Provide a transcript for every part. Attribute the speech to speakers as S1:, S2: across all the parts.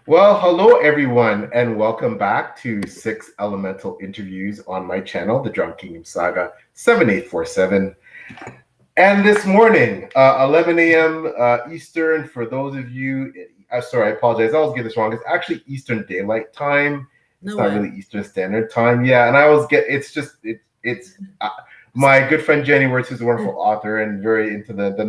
S1: Well, hello everyone, and welcome back to 6 Elemental Interviews on my channel, The Drum Kingdom Saga 7847. And this morning, 11 a.m. Eastern, for those of you, sorry, I apologize, I always get this wrong. It's actually Eastern Daylight Time. It's not really Eastern Standard Time. Yeah, and I always it's my good friend Jenny Wirtz, who's a wonderful author and very into the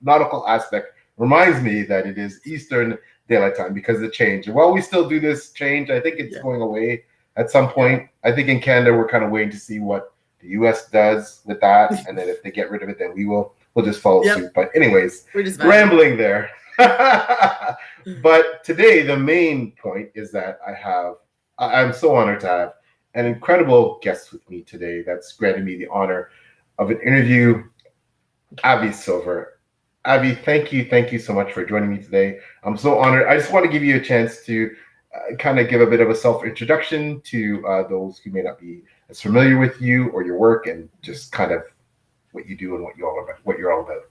S1: nautical aspect, reminds me that it is Eastern Daylight Time because of the change. And while we still do this change, I think it's going away at some point. I think in Canada, we're kind of waiting to see what the US does with that. And then if they get rid of it, then we'll just follow suit. But anyways, we're just rambling there. But today, the main point is that I'm so honored to have an incredible guest with me today that's granted me the honor of an interview, Avi Silver. Avi, thank you so much for joining me today. I'm so honored. I just want to give you a chance to kind of give a bit of a self-introduction to those who may not be as familiar with you or your work, and just kind of what you do and what you're all about.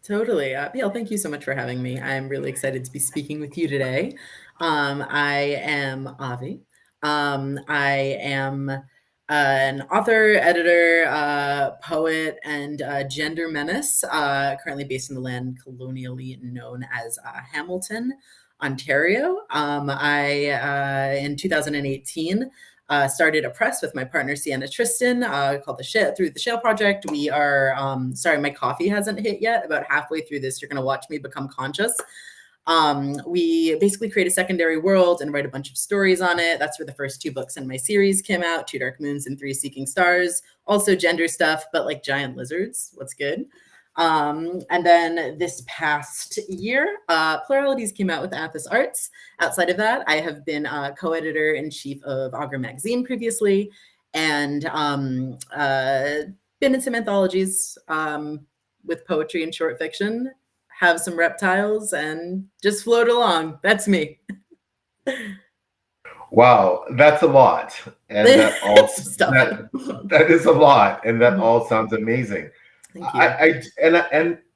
S2: Totally. Bill, thank you so much for having me. I'm really excited to be speaking with you today. I am Avi. I am an author, editor, poet, and gender menace, currently based in the land colonially known as Hamilton, Ontario. In 2018, started a press with my partner Sienna Tristan called through the Shale Project. We are sorry, my coffee hasn't hit yet. About halfway through this, you're going to watch me become conscious. We basically create a secondary world and write a bunch of stories on it. That's where the first 2 books in my series came out: 2 Dark Moons and 3 Seeking Stars. Also gender stuff, but like giant lizards. What's good? And then this past year, Pluralities came out with Athos Arts. Outside of that, I have been Co-Editor-in-Chief of Augur Magazine previously, and been in some anthologies with poetry and short fiction, have some reptiles, and just float along. That's me.
S1: Wow, that's a lot. And that is a lot, and that all sounds amazing. Thank you.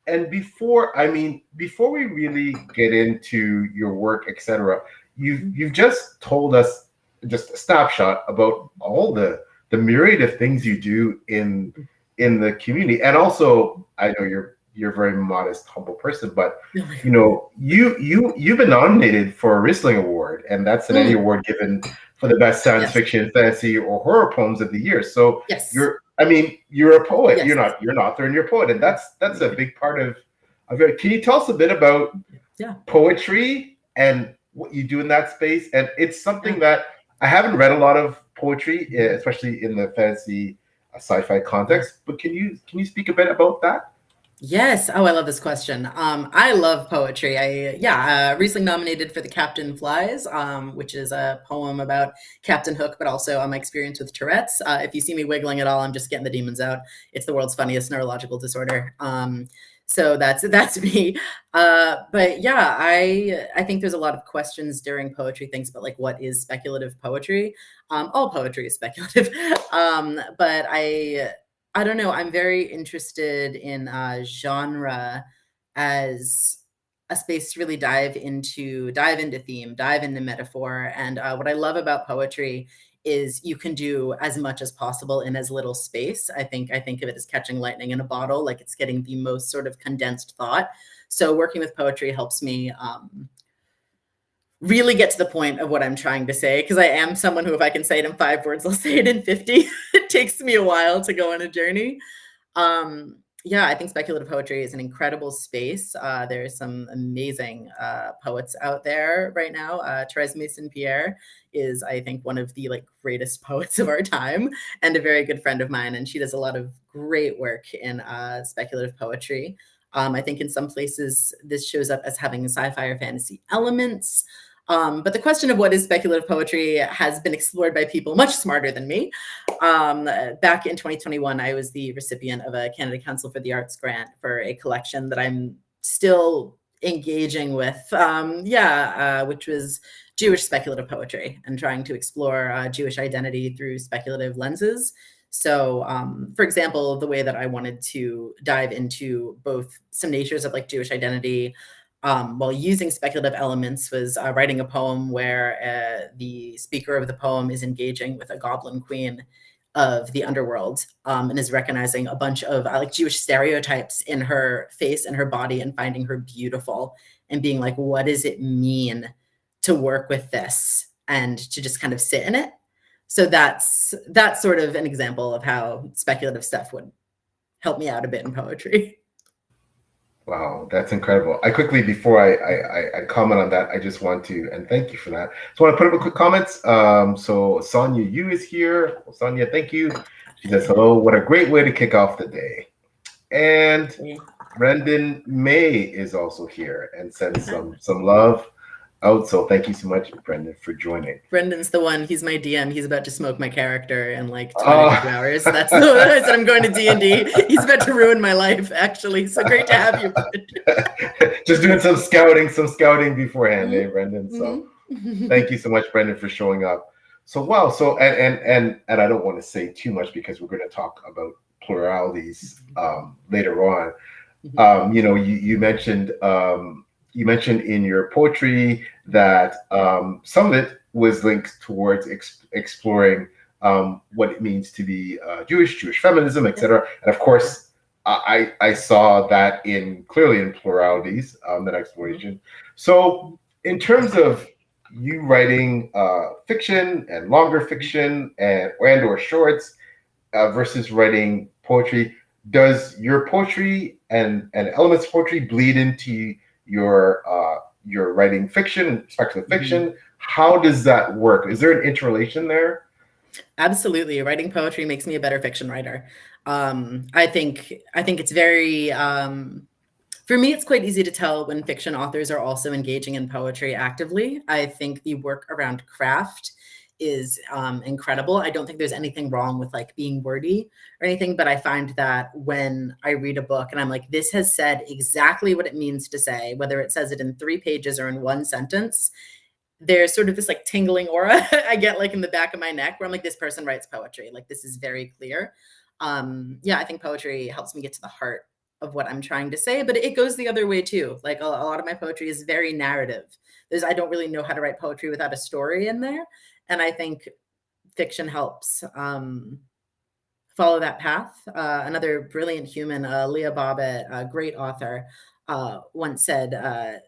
S1: And before we really get into your work, etc., you've just told us just a snapshot about all the myriad of things you do in the community. And also, I know you're a very modest, humble person, but you know, you've been nominated for a Rhysling Award, and that's an Annie Award given for the best science fiction, fantasy, or horror poems of the year. So you're a poet. Yes. You're an author and you're a poet, and that's a big part of it. Can you tell us a bit about poetry and what you do in that space? And it's something that I haven't read a lot of poetry, especially in the fantasy sci-fi context. But can you speak a bit about that?
S2: Yes. Oh, I love this question. I love poetry. Rhysling-nominated for The Captain Flies, which is a poem about Captain Hook, but also my experience with Tourette's. If you see me wiggling at all, I'm just getting the demons out. It's the world's funniest neurological disorder. So that's me. But yeah, I think there's a lot of questions during poetry things, but like, what is speculative poetry? All poetry is speculative. But I don't know. I'm very interested in genre as a space to really dive into theme, dive into metaphor. And what I love about poetry is you can do as much as possible in as little space. I think of it as catching lightning in a bottle, like it's getting the most sort of condensed thought. So working with poetry helps me really get to the point of what I'm trying to say, because I am someone who, if I can say it in 5 words, I'll say it in 50. It takes me a while to go on a journey. I think speculative poetry is an incredible space. There's some amazing poets out there right now. Thérèse Mason-Pierre is, I think, one of the greatest poets of our time, and a very good friend of mine. And she does a lot of great work in speculative poetry. I think in some places this shows up as having sci-fi or fantasy elements. But the question of what is speculative poetry has been explored by people much smarter than me. Back in 2021, I was the recipient of a Canada Council for the Arts grant for a collection that I'm still engaging with, which was Jewish speculative poetry, and trying to explore Jewish identity through speculative lenses. So, for example, the way that I wanted to dive into both some natures of Jewish identity, while using speculative elements, was writing a poem where the speaker of the poem is engaging with a goblin queen of the underworld, and is recognizing a bunch of like Jewish stereotypes in her face and her body, and finding her beautiful, and being like, what does it mean to work with this and to just kind of sit in it? So that's sort of an example of how speculative stuff would help me out a bit in poetry.
S1: Wow, that's incredible. I quickly, before I comment on that, I just want to, and thank you for that. So I want to put up a quick comments. So Sonia Yu is here. Well, Sonia, thank you. She says, hello, what a great way to kick off the day. And Brendan May is also here and sends some love out. So thank you so much, Brendan, for joining.
S2: Brendan's the one. He's my DM. He's about to smoke my character in like 22 hours. That's the one I said I'm going to D&D. He's about to ruin my life, actually. So great to have you, Brendan.
S1: Just doing some scouting beforehand, Brendan. So thank you so much, Brendan, for showing up. So wow. So and I don't want to say too much because we're going to talk about pluralities later on. You mentioned in your poetry that some of it was linked towards exploring what it means to be Jewish feminism, etc. And of course, I saw that clearly in pluralities, that exploration. So in terms of you writing fiction and longer fiction and or shorts versus writing poetry, does your poetry and elements of poetry bleed into your writing fiction, speculative fiction? How does that work? Is there an interrelation there?
S2: Absolutely. Writing poetry makes me a better fiction writer. I think it's very, for me, it's quite easy to tell when fiction authors are also engaging in poetry actively. I think the work around craft is incredible. I don't think there's anything wrong with like being wordy or anything, but I find that when I read a book and I'm like, this has said exactly what it means to say, whether it says it in 3 pages or in 1 sentence, there's sort of this like tingling aura I get like in the back of my neck where I'm like, this person writes poetry. Like, this is very clear. I think poetry helps me get to the heart of what I'm trying to say, but it goes the other way too. Like a lot of my poetry is very narrative. I don't really know how to write poetry without a story in there. And I think fiction helps follow that path. Another brilliant human, Leah Bobbitt, a great author, once said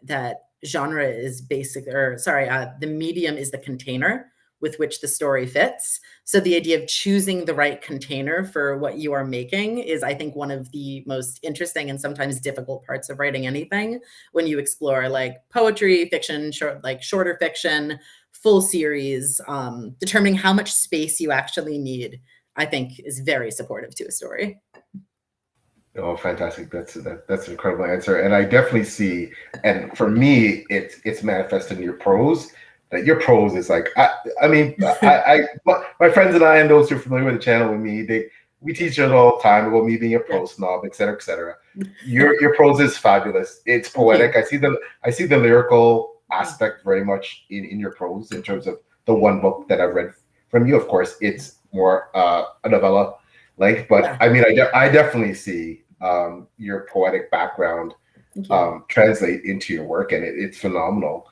S2: that genre is the medium is the container with which the story fits. So the idea of choosing the right container for what you are making is, I think, one of the most interesting and sometimes difficult parts of writing anything. When you explore like poetry, fiction, shorter fiction, full series, determining how much space you actually need, I think, is very supportive to a story.
S1: Oh, fantastic! That's an incredible answer, and I definitely see. And for me, it's manifested in your prose. That your prose is like, my friends and I, and those who are familiar with the channel with me, we teach it all the time about me being a prose snob, et cetera, et cetera. Your prose is fabulous. It's poetic. I see the lyrical aspect very much in your prose in terms of the one book that I've read from you. Of course, it's more a novella length, but I mean, I definitely see your poetic background translate into your work, and it's phenomenal.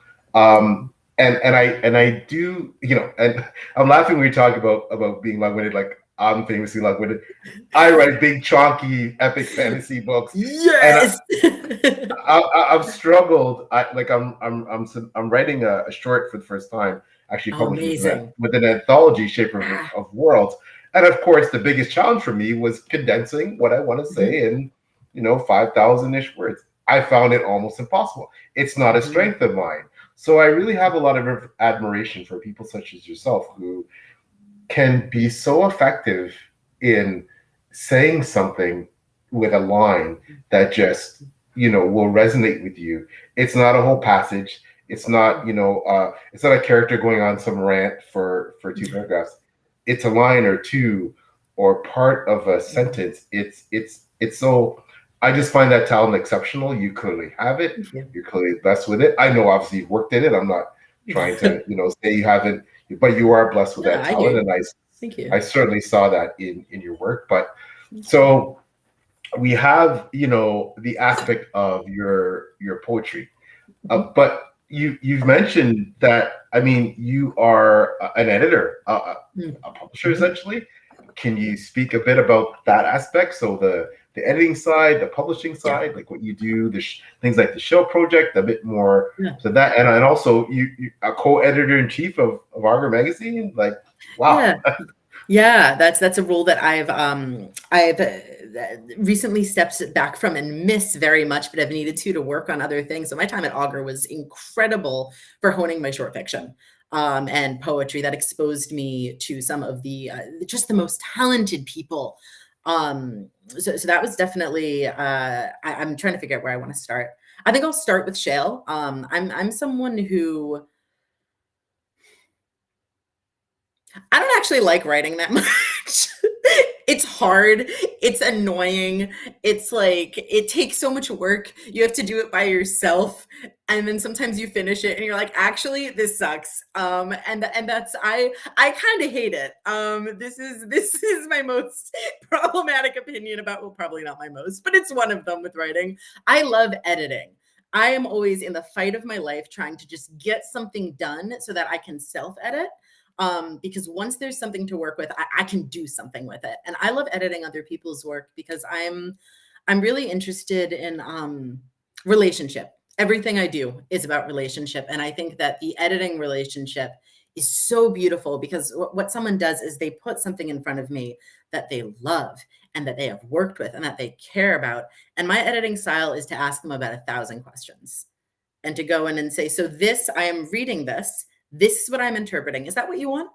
S1: And I do, and I'm laughing when you talk about being long-winded. Like, I'm famously long-winded. I write big, chunky, epic fantasy books.
S2: Yes.
S1: And I've struggled. I'm writing a short for the first time, actually published with an anthology, Shape of Worlds. And of course, the biggest challenge for me was condensing what I want to say in, 5,000-ish words. I found it almost impossible. It's not a strength of mine. So I really have a lot of admiration for people such as yourself who can be so effective in saying something with a line that just, will resonate with you. It's not a whole passage. It's not, it's not a character going on some rant for 2 paragraphs. It's a line or 2 or part of a sentence. It's so, I just find that talent exceptional. You clearly have it. You're clearly blessed with it. I know obviously you've worked in it. I'm not trying to, say you haven't, but you are blessed with that talent. And I certainly saw that in your work. But so we have, the aspect of your poetry. But you've mentioned that, I mean, you are an editor, a publisher essentially. Can you speak a bit about that aspect? So the editing side, the publishing side, like what you do, things like the Shale Project, a bit more. So that, and also you a co-editor-in-chief of Augur Magazine. Like, wow.
S2: Yeah, that's a role that I've recently stepped back from and miss very much, but I've needed to work on other things. So my time at Augur was incredible for honing my short fiction and poetry. That exposed me to some of the just the most talented people. So that was definitely. I'm trying to figure out where I want to start. I think I'll start with Shale. I'm someone who. I don't actually like writing that much. It's hard. It's annoying. It's like, it takes so much work. You have to do it by yourself. And then sometimes you finish it and you're like, actually, this sucks. And that's, I kind of hate it. This is my most problematic opinion about, well, probably not my most, but it's one of them with writing. I love editing. I am always in the fight of my life trying to just get something done so that I can self-edit. Because once there's something to work with, I can do something with it. And I love editing other people's work because I'm really interested in relationship. Everything I do is about relationship. And I think that the editing relationship is so beautiful because what someone does is they put something in front of me that they love and that they have worked with and that they care about. And my editing style is to ask them about 1,000 questions and to go in and say, so I am reading this. This is what I'm interpreting. Is that what you want?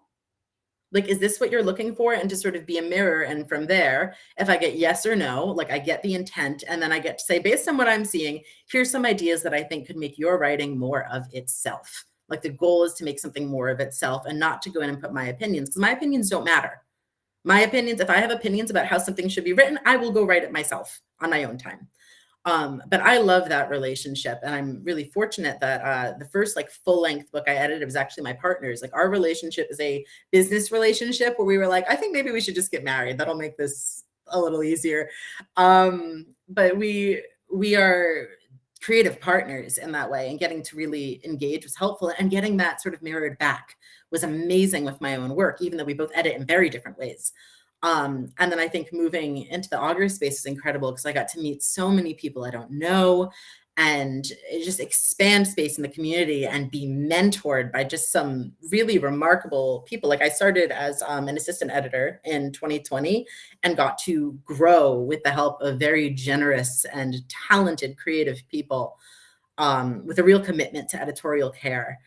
S2: Like, is this what you're looking for? And to sort of be a mirror. And from there, if I get yes or no, like I get the intent, and then I get to say, based on what I'm seeing, here's some ideas that I think could make your writing more of itself. Like the goal is to make something more of itself and not to go in and put my opinions, because my opinions don't matter. My opinions, if I have opinions about how something should be written, I will go write it myself on my own time. But I love that relationship. And I'm really fortunate that the first like full length book I edited was actually my partner's. Like our relationship is a business relationship where we were like, I think maybe we should just get married. That'll make this a little easier. But we are creative partners in that way, and getting to really engage was helpful, and getting that sort of mirrored back was amazing with my own work, even though we both edit in very different ways. And then I think moving into the Augur space is incredible because I got to meet so many people I don't know, and just expand space in the community and be mentored by just some really remarkable people. Like I started as an assistant editor in 2020 and got to grow with the help of very generous and talented creative people with a real commitment to editorial care.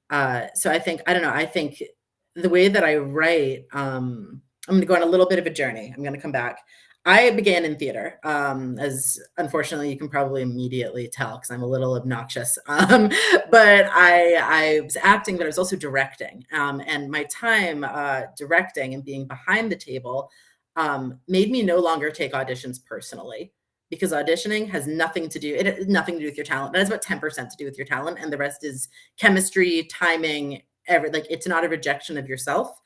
S2: So I think the way that I write, I'm going to go on a little bit of a journey. I'm going to come back. I began in theater, as unfortunately you can probably immediately tell because I'm a little obnoxious. But I was acting, but I was also directing. And my time directing and being behind the table made me no longer take auditions personally, because auditioning has nothing to do with your talent. It has about 10% to do with your talent, and the rest is chemistry, timing, it's not a rejection of yourself.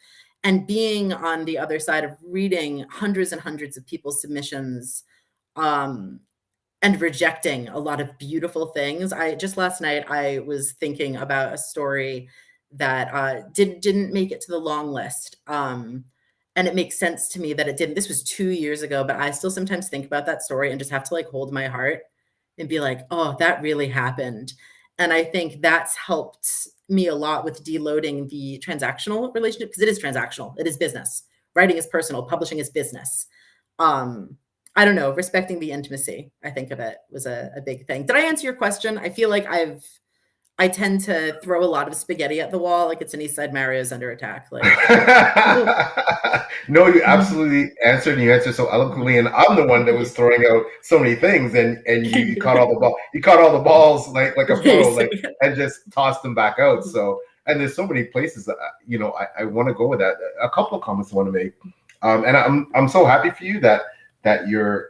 S2: And being on the other side of reading hundreds and hundreds of people's submissions and rejecting a lot of beautiful things. Just last night, I was thinking about a story that didn't make it to the long list. And it makes sense to me that it didn't. This was 2 years ago, but I still sometimes think about that story and just have to like hold my heart and be like, oh, that really happened. And I think that's helped me a lot with deloading the transactional relationship, because it is transactional. It is business. Writing is personal. Publishing is business. I don't know. Respecting the intimacy, I think of it, was a big thing. Did I answer your question? I feel like I tend to throw a lot of spaghetti at the wall, like it's an East Side Mario's under attack. Like,
S1: no, you absolutely answered, and you answered so eloquently. And I'm the one that was throwing out so many things, and you caught all the ball. You caught all the balls like a pro, like, and just tossed them back out. So, and there's so many places that I want to go with that. A couple of comments I want to make, and I'm so happy for you that your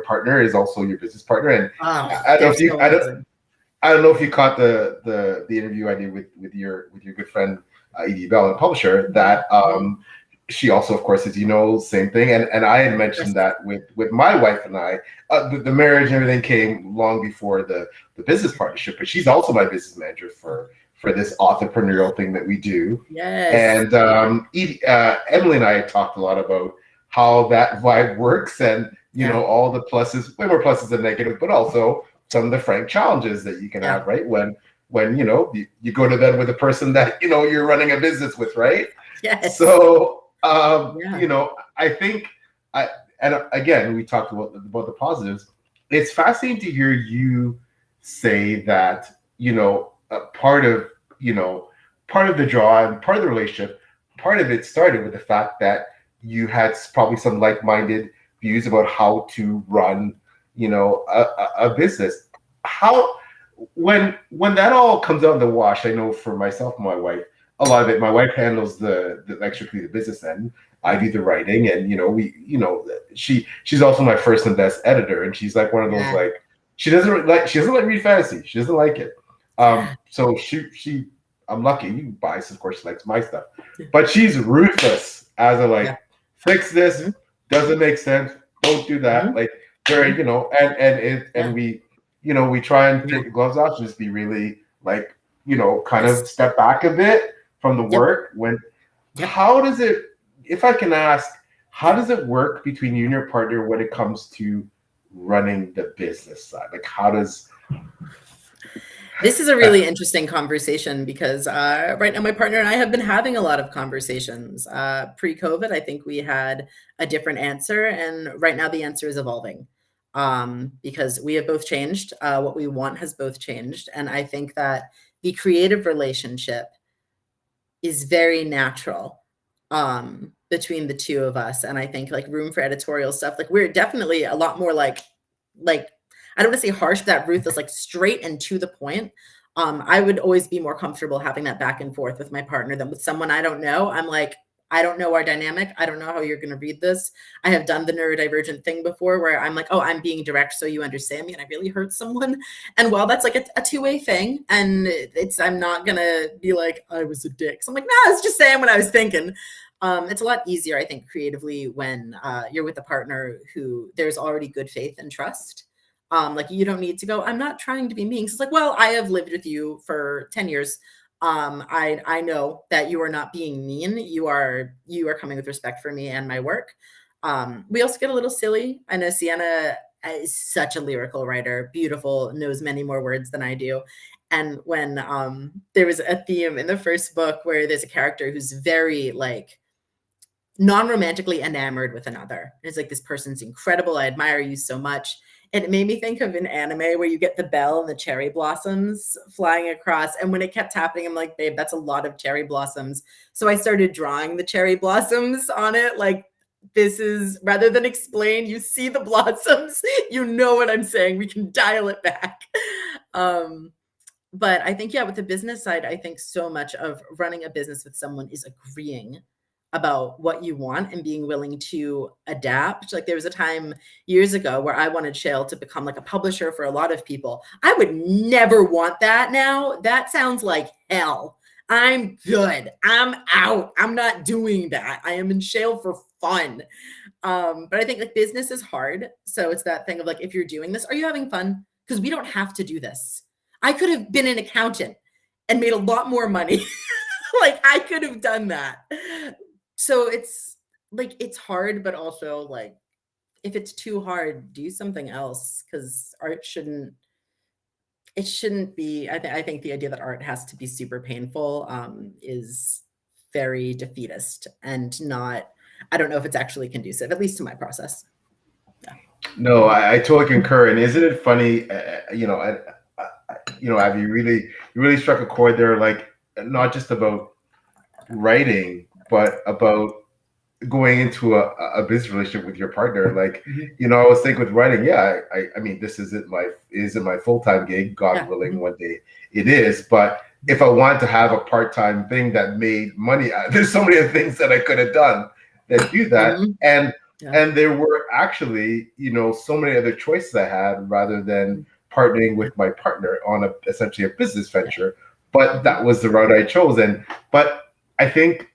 S1: partner is also your business partner. And I don't know if you caught the interview I did with your good friend Edie Bell, a publisher, that she also, of course, as you know, same thing. And I had mentioned that with my wife and I, the marriage and everything came long before the business partnership. But she's also my business manager for this entrepreneurial thing that we do.
S2: Yes.
S1: And Emily and I talked a lot about how that vibe works, and all the pluses, way more pluses than negatives, but also some of the frank challenges that you can have, right? When you go to bed with a person that you're running a business with, right?
S2: Yes.
S1: So I think and again, we talked about the positives. It's fascinating to hear you say that part of the draw and part of the relationship, part of it started with the fact that you had probably some like-minded views about how to run a business. How when that all comes out in the wash, I know for myself and my wife, a lot of it, my wife handles the strictly the business end. I do the writing, and she's also my first and best editor, and she's like one of those, like, she doesn't like read fantasy. She doesn't like it. So she I'm lucky. You can bias, of course, she likes my stuff, but she's ruthless as a fix this, doesn't make sense, don't do that. Like, very, and we try and take the gloves off and just be really like, kind of step back a bit from the work. How does it, if I can ask, how does it work between you and your partner when it comes to running the business side? Like, how does...
S2: This is a really interesting conversation because right now my partner and I have been having a lot of conversations. Pre-COVID, I think we had a different answer, and right now the answer is evolving because we have both changed. What we want has both changed, and I think that the creative relationship is very natural between the two of us, and I think like room for editorial stuff. Like, we're definitely a lot more like I don't want to say harsh, but that ruthless, like straight and to the point. I would always be more comfortable having that back and forth with my partner than with someone I don't know. I'm like, I don't know our dynamic. I don't know how you're going to read this. I have done the neurodivergent thing before where I'm like, oh, I'm being direct so you understand me, and I really hurt someone. And while that's like a two-way thing, and I'm not going to be like, I was a dick. So I'm like, no, I was just saying what I was thinking. It's a lot easier, I think, creatively when you're with a partner who there's already good faith and trust. Like, you don't need to go, I'm not trying to be mean. It's like, well, I have lived with you for 10 years. I know that you are not being mean. You are coming with respect for me and my work. We also get a little silly. I know Sienna is such a lyrical writer, beautiful, knows many more words than I do. And when there was a theme in the first book where there's a character who's very like non-romantically enamored with another. It's like, this person's incredible. I admire you so much. And it made me think of an anime where you get the bell and the cherry blossoms flying across. And when it kept happening, I'm like, babe, that's a lot of cherry blossoms. So I started drawing the cherry blossoms on it. Like, this is, rather than explain, you see the blossoms, you know what I'm saying. We can dial it back. But I think, with the business side, I think so much of running a business with someone is agreeing about what you want and being willing to adapt. Like, there was a time years ago where I wanted Shale to become like a publisher for a lot of people. I would never want that now. That sounds like hell. I'm good. I'm out. I'm not doing that. I am in Shale for fun. But I think like business is hard. So it's that thing of like, if you're doing this, are you having fun? Because we don't have to do this. I could have been an accountant and made a lot more money. Like, I could have done that. So it's like, it's hard, but also like, if it's too hard, do something else, because art shouldn't be, I think the idea that art has to be super painful is very defeatist and not, I don't know if it's actually conducive, at least to my process.
S1: Yeah. No, I totally concur. And isn't it funny, Avi, you really struck a chord there, like, not just about writing, but about going into a business relationship with your partner. Like, I was thinking with writing, I mean, this isn't my full-time gig, God willing, one day it is. But if I wanted to have a part-time thing that made money, there's so many other things that I could have done that do that. And there were actually, so many other choices I had rather than partnering with my partner on essentially a business venture. But that was the route I chose. But I think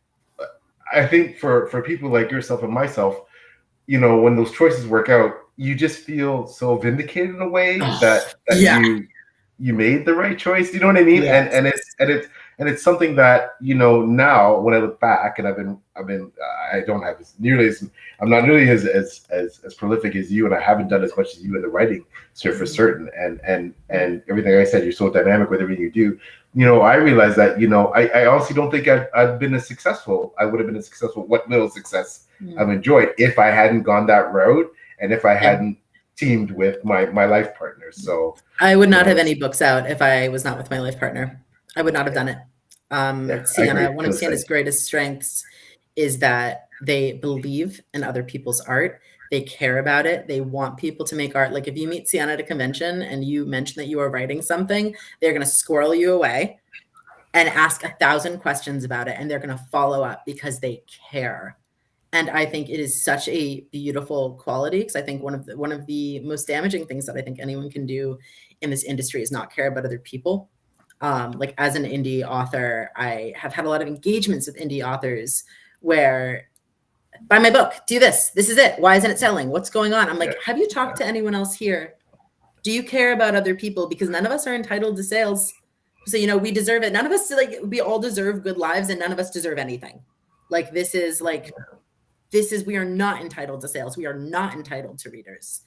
S1: I think for people like yourself and myself, you know, when those choices work out, you just feel so vindicated in a way that you made the right choice. You know what I mean?
S2: Yes.
S1: And it's something that, you know, now when I look back, and I don't have I'm not nearly as prolific as you, and I haven't done as much as you in the writing sphere for certain. And everything I said, you're so dynamic with everything you do. You know, I realized that, you know, I honestly don't think I'd been as successful. I would have been as successful, what little success I've enjoyed, if I hadn't gone that road and if I hadn't teamed with my life partner. So
S2: I would not have any books out if I was not with my life partner. I would not have done it. Sienna, one of Sienna's greatest strengths is that they believe in other people's art. They care about it. They want people to make art. Like if you meet Sienna at a convention and you mention that you are writing something, they're going to squirrel you away and ask 1,000 questions about it. And they're going to follow up because they care. And I think it is such a beautiful quality, because I think one of the most damaging things that I think anyone can do in this industry is not care about other people. Like as an indie author, I have had a lot of engagements with indie authors where, buy my book, do this. This is it. Why isn't it selling? What's going on? I'm like, have you talked to anyone else here? Do you care about other people? Because none of us are entitled to sales. So, you know, we deserve it. None of us, like, we all deserve good lives, and none of us deserve anything. Like, we are not entitled to sales. We are not entitled to readers.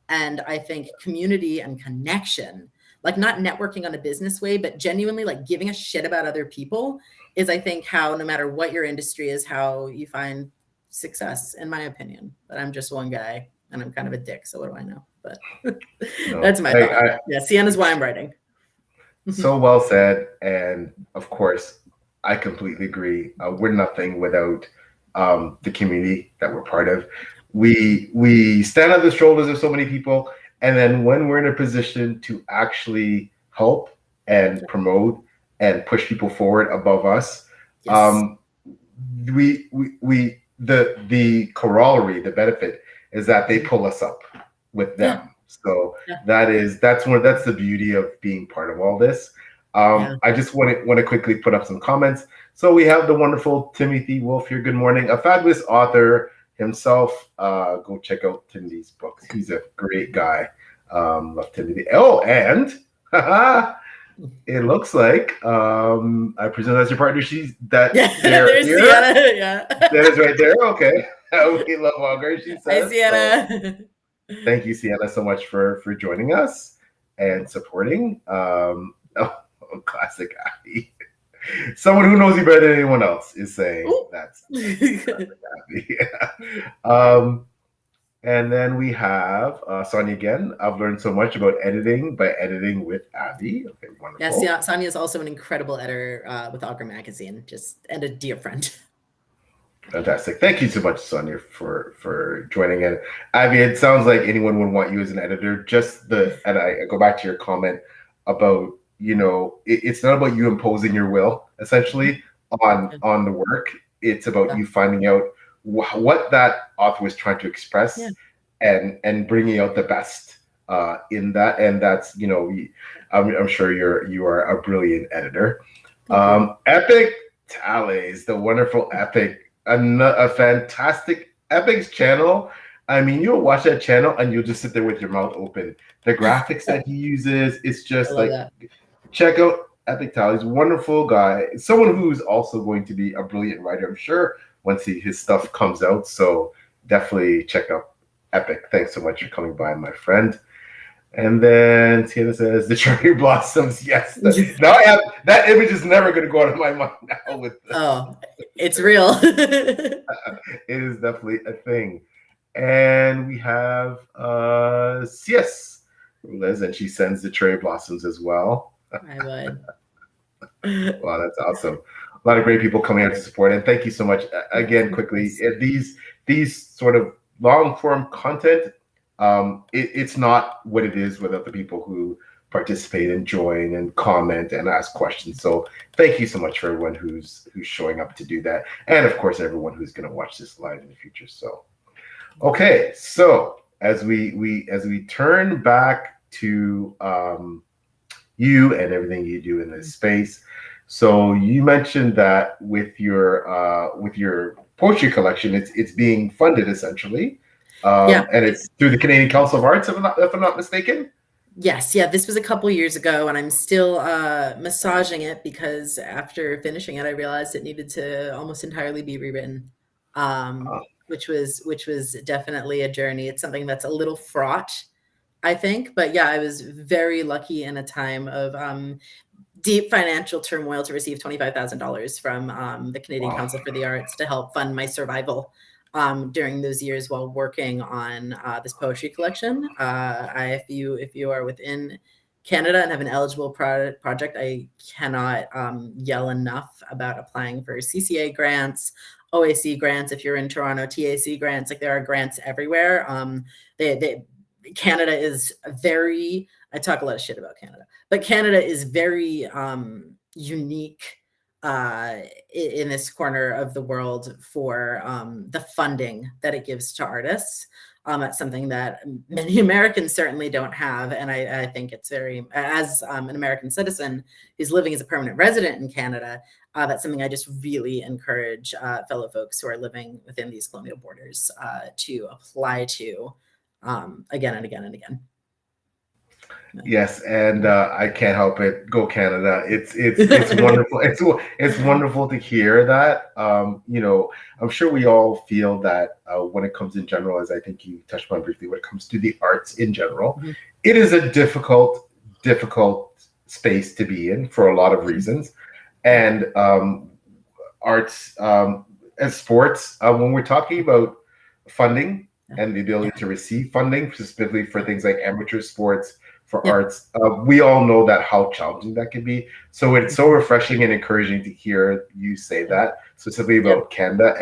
S2: And I think community and connection, like not networking on a business way, but genuinely like giving a shit about other people is, I think, how, no matter what your industry is, how you find success, in my opinion. But I'm just one guy and I'm kind of a dick. So what do I know? But that's my thought. Yeah, Sienna's why I'm writing.
S1: So well said. And of course, I completely agree. We're nothing without the community that we're part of. We stand on the shoulders of so many people, and then when we're in a position to actually help and promote and push people forward above us, the corollary, the benefit is that they pull us up with them. So that's the beauty of being part of all this. I just want to quickly put up some comments. So we have the wonderful Timothy Wolf here. Good morning. A fabulous author himself. Go check out Timothy's books. He's a great guy. Love Timothy. Oh, and it looks like I presume that's your partner. There's here. Sienna. Yeah, that is right there. Okay. We love Augur. She says.
S2: Hi, Sienna.
S1: So, thank you, Sienna, so much for joining us and supporting. Classic Avi. Someone who knows you better than anyone else is saying that's classic Avi. And then we have Sãoni again. I've learned so much about editing by editing with Avi. Okay, wonderful.
S2: Yes, yeah, Sãoni is also an incredible editor with Augur Magazine, and a dear friend.
S1: Fantastic. Thank you so much, Sãoni, for joining in. Avi, it sounds like anyone would want you as an editor. And I go back to your comment about, you know, it's not about you imposing your will, essentially, on the work. It's about you finding out what that author was trying to express and bringing out the best in that. And that's, you know, I'm sure you are a brilliant editor. Epic Tallies, the wonderful Epic, a fantastic Epic's channel. I mean, you'll watch that channel and you'll just sit there with your mouth open. The graphics that he uses, it's just like, check out Epic Tallies. Wonderful guy. Someone who's also going to be a brilliant writer, I'm sure, once his stuff comes out. So definitely check out Epic. Thanks so much for coming by, my friend. And then Sienna says the cherry blossoms. Yes. Now I have that image is never going to go out of my mind now.
S2: It's real.
S1: It is definitely a thing. And we have CS Liz, and she sends the cherry blossoms as well.
S2: I would.
S1: Wow, that's awesome. A lot of great people coming out to support, and thank you so much again. Quickly, these sort of long form content, it's not what it is without the people who participate and join and comment and ask questions. So thank you so much for everyone who's showing up to do that, and of course everyone who's going to watch this live in the future. So okay, so as we turn back to you and everything you do in this space. So you mentioned that with your poetry collection. It's being funded essentially, and it's through the Canadian Council of Arts, if I'm not mistaken.
S2: Yes, yeah, this was a couple years ago, and I'm still massaging it because after finishing it, I realized it needed to almost entirely be rewritten, which was definitely a journey. It's something that's a little fraught, I think, but yeah, I was very lucky in a time of deep financial turmoil to receive $25,000 from the Canadian Council for the Arts to help fund my survival during those years while working on this poetry collection. If you are within Canada and have an eligible project, I cannot yell enough about applying for CCA grants, OAC grants. If you're in Toronto, TAC grants. Like, there are grants everywhere. Canada is very, I talk a lot of shit about Canada, but Canada is very unique in this corner of the world for the funding that it gives to artists. That's something that many Americans certainly don't have. And I think it's very, as an American citizen who's living as a permanent resident in Canada, that's something I just really encourage fellow folks who are living within these colonial borders to apply to again and again and again.
S1: Yes, and I can't help it. Go Canada! It's wonderful. It's wonderful to hear that. I'm sure we all feel that when it comes in general, as I think you touched on briefly, when it comes to the arts in general, it is a difficult space to be in for a lot of reasons, and arts and sports. When we're talking about funding and the ability to receive funding, specifically for things like amateur sports, for arts, we all know that how challenging that can be. So it's so refreshing and encouraging to hear you say that, specifically about Canada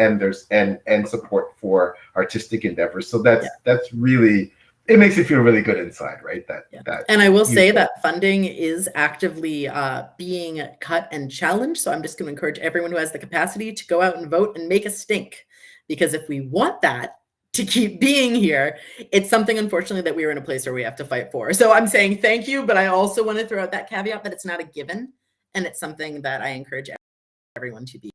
S1: and support for artistic endeavors. So that's really, it makes you feel really good inside, right?
S2: And I will say that funding is actively being cut and challenged. So I'm just going to encourage everyone who has the capacity to go out and vote and make a stink, because if we want that to keep being here, it's something, unfortunately, that we are in a place where we have to fight for. So I'm saying thank you, but I also want to throw out that caveat that it's not a given, and it's something that I encourage everyone to be.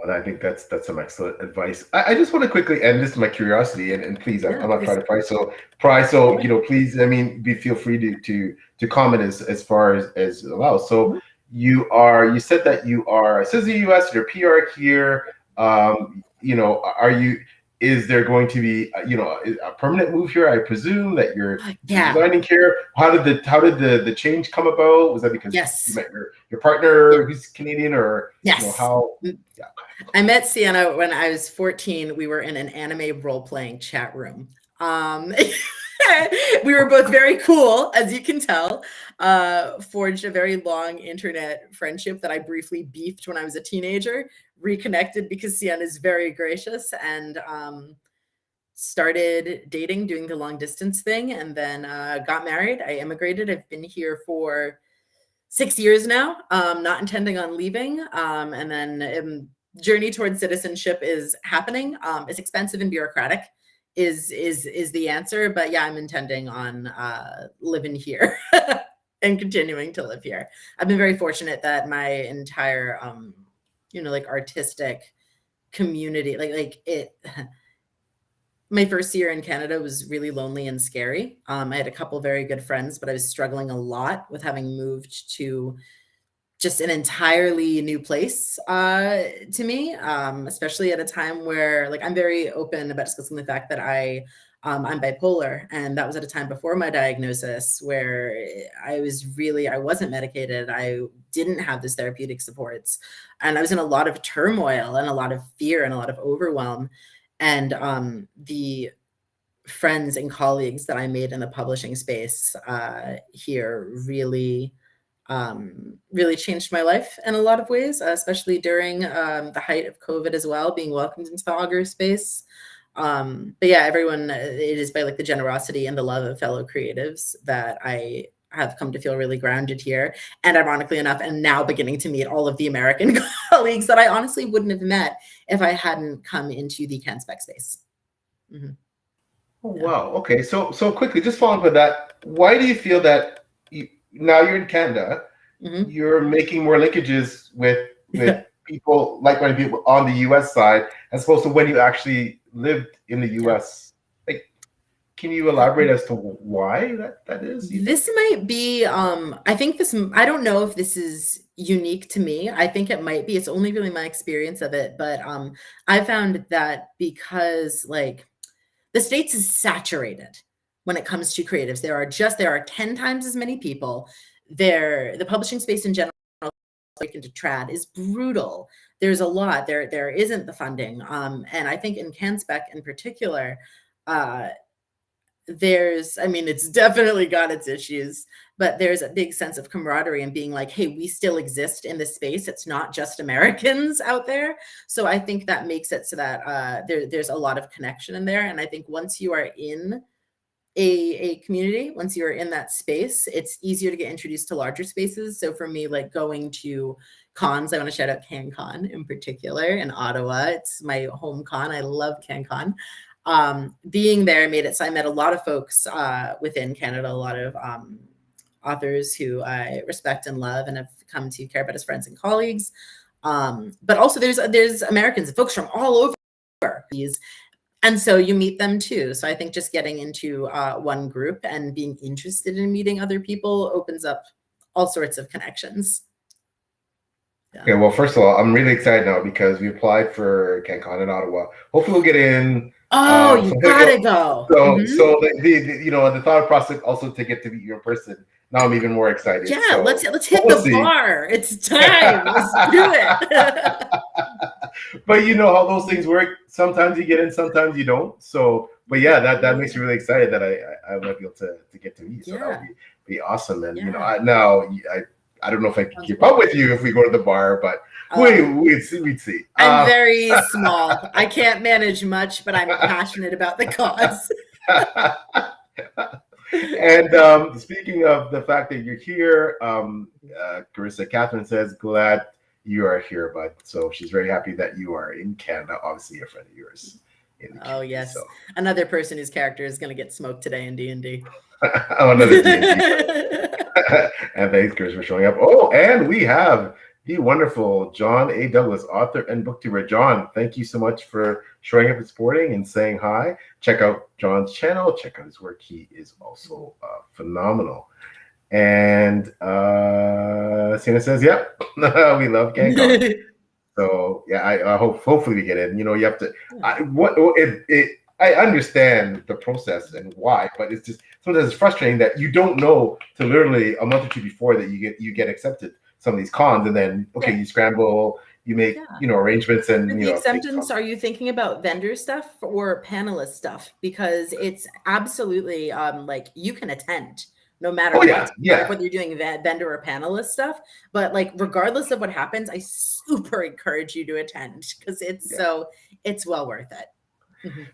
S1: I think that's some excellent advice. I just want to quickly end this, my curiosity, and please, I'm not trying to pry. So please, feel free to comment as far as allows. So you said that you are a citizen of the US, you're PR here. Is there going to be a permanent move here? I presume that you're resigning here. How did the change come about? Was that because you met your partner who's Canadian, or how?
S2: I met Sienna when I was 14. We were in an anime role-playing chat room. We were both very cool, as you can tell. Forged a very long internet friendship that I briefly beefed when I was a teenager. Reconnected because Sienna is very gracious, and started dating, doing the long distance thing, and then got married. I immigrated. I've been here for 6 years now, not intending on leaving. And then journey towards citizenship is happening. It's expensive and bureaucratic is the answer, but yeah, I'm intending on living here and continuing to live here. I've been very fortunate that my entire artistic community, my first year in Canada was really lonely and scary. I had a couple very good friends, but I was struggling a lot with having moved to just an entirely new place to me, especially at a time where, I'm very open about discussing the fact that I'm bipolar, and that was at a time before my diagnosis where I wasn't medicated. I didn't have those therapeutic supports, and I was in a lot of turmoil and a lot of fear and a lot of overwhelm. And the friends and colleagues that I made in the publishing space here really changed my life in a lot of ways, especially during the height of COVID as well, being welcomed into the augur space. But yeah, everyone, it is by the generosity and the love of fellow creatives that I have come to feel really grounded here. And ironically enough, and now beginning to meet all of the American colleagues that I honestly wouldn't have met if I hadn't come into the CanSpec space.
S1: Mm-hmm. Oh, wow. Okay. So quickly, just following up with that, why do you feel that now you're in Canada, you're making more linkages with people, like-minded people on the U.S. side, as opposed to when you actually lived in the U.S. Like, can you elaborate as to why that is?
S2: This might be, I think this, I don't know if this is unique to me. I think it might be. It's only really my experience of it. But I found that because like the States is saturated when it comes to creatives. There are 10 times as many people. The publishing space in general, like into trad, is brutal. There's a lot. There isn't the funding. And I think in CanSpec in particular, it's definitely got its issues, but there's a big sense of camaraderie and being like, hey, we still exist in this space. It's not just Americans out there. So I think that makes it so that there's a lot of connection in there. And I think once you are in a community, once you're in that space, it's easier to get introduced to larger spaces. So for me, like going to cons, I want to shout out CanCon in particular in Ottawa. It's my home con. I love CanCon. Being there made it so I met a lot of folks within Canada, a lot of authors who I respect and love and have come to care about as friends and colleagues. But also there's Americans, folks from all over these. And so you meet them too. So I think just getting into one group and being interested in meeting other people opens up all sorts of connections.
S1: Yeah. Okay, well, first of all, I'm really excited now because we applied for CanCon in Ottawa. Hopefully we'll get in.
S2: Oh, you gotta go.
S1: So the thought process also to get to meet you in person. Now I'm even more excited.
S2: Yeah, so let's hit the bar. It's time. Let's do it.
S1: But you know how those things work. Sometimes you get in, sometimes you don't. So, but yeah, that makes me really excited that I might be able to get to meet you. So that would be awesome. And I don't know if I can keep up with you if we go to the bar, but we'd see.
S2: I'm very small. I can't manage much, but I'm passionate about the cause.
S1: And speaking of the fact that you're here, Carissa Catherine says, glad you are here, bud. So she's very happy that you are in Canada. Obviously, a friend of yours.
S2: Oh, yes. So. Another person whose character is going to get smoked today in D&D.
S1: Another D&D. And thanks, Chris, for showing up. Oh, and we have the wonderful John A. Douglas, author and booktuber. John, thank you so much for showing up and supporting and saying hi. Check out John's channel. Check out his work. He is also phenomenal. And Sina says, yep, we love CanCon. So yeah, I hopefully we get in. You know, you have to. I understand the process and why, but it's just sometimes it's frustrating that you don't know till literally a month or two before that you get accepted some of these cons, and then you scramble, you make arrangements, and
S2: the acceptance. Are you thinking about vendor stuff or panelist stuff? Because it's absolutely like you can attend no matter what, whether you're doing vendor or panelist stuff. But like regardless of what happens, I super encourage you to attend because it's well worth it.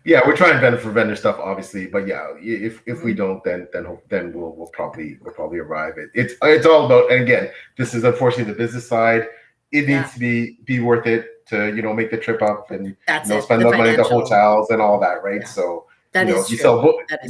S1: Yeah, we're trying for vendor stuff, obviously, but yeah, if we don't, then we'll probably arrive. It's all about, and again, this is unfortunately the business side. It needs to be worth it to make the trip up and spend the money at the hotels and all that, right? Yeah. So if you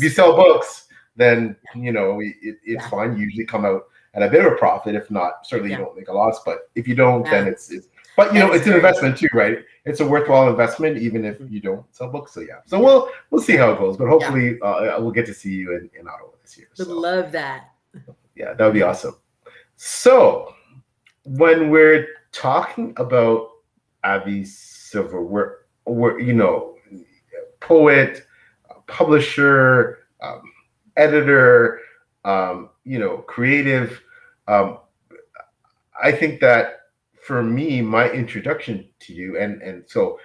S1: sell books, then it's fine. You usually come out at a bit of a profit. If not, certainly you don't make a loss. But if you don't, then it's. But it's an investment too, right? It's a worthwhile investment, even if you don't sell books. So yeah, so we'll see how it goes. But hopefully, we'll get to see you in Ottawa this year.
S2: Would love that.
S1: Yeah, that would be awesome. So when we're talking about Avi Silver, we're poet, publisher, editor, creative. I think that. For me, my introduction to you, and so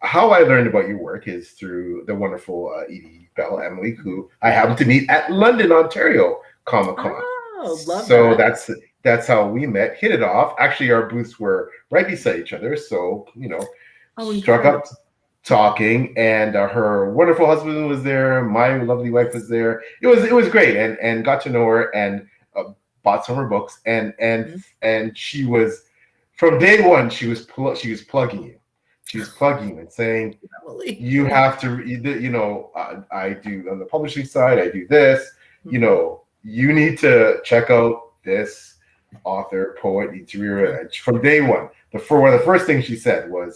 S1: how I learned about your work is through the wonderful Edie Bell Emily, who I happened to meet at London, Ontario Comic-Con.
S2: Oh, love
S1: so that. That's how we met, hit it off. Actually, our booths were right beside each other, so struck up talking, and her wonderful husband was there. My lovely wife was there. It was great, and got to know her and bought some of her books, and she was. From day one, she was plugging you. She was plugging you and saying, "You have to read it." I do on the publishing side. I do this. You need to check out this. author, poet, interviewer from day one. One of the first things she said was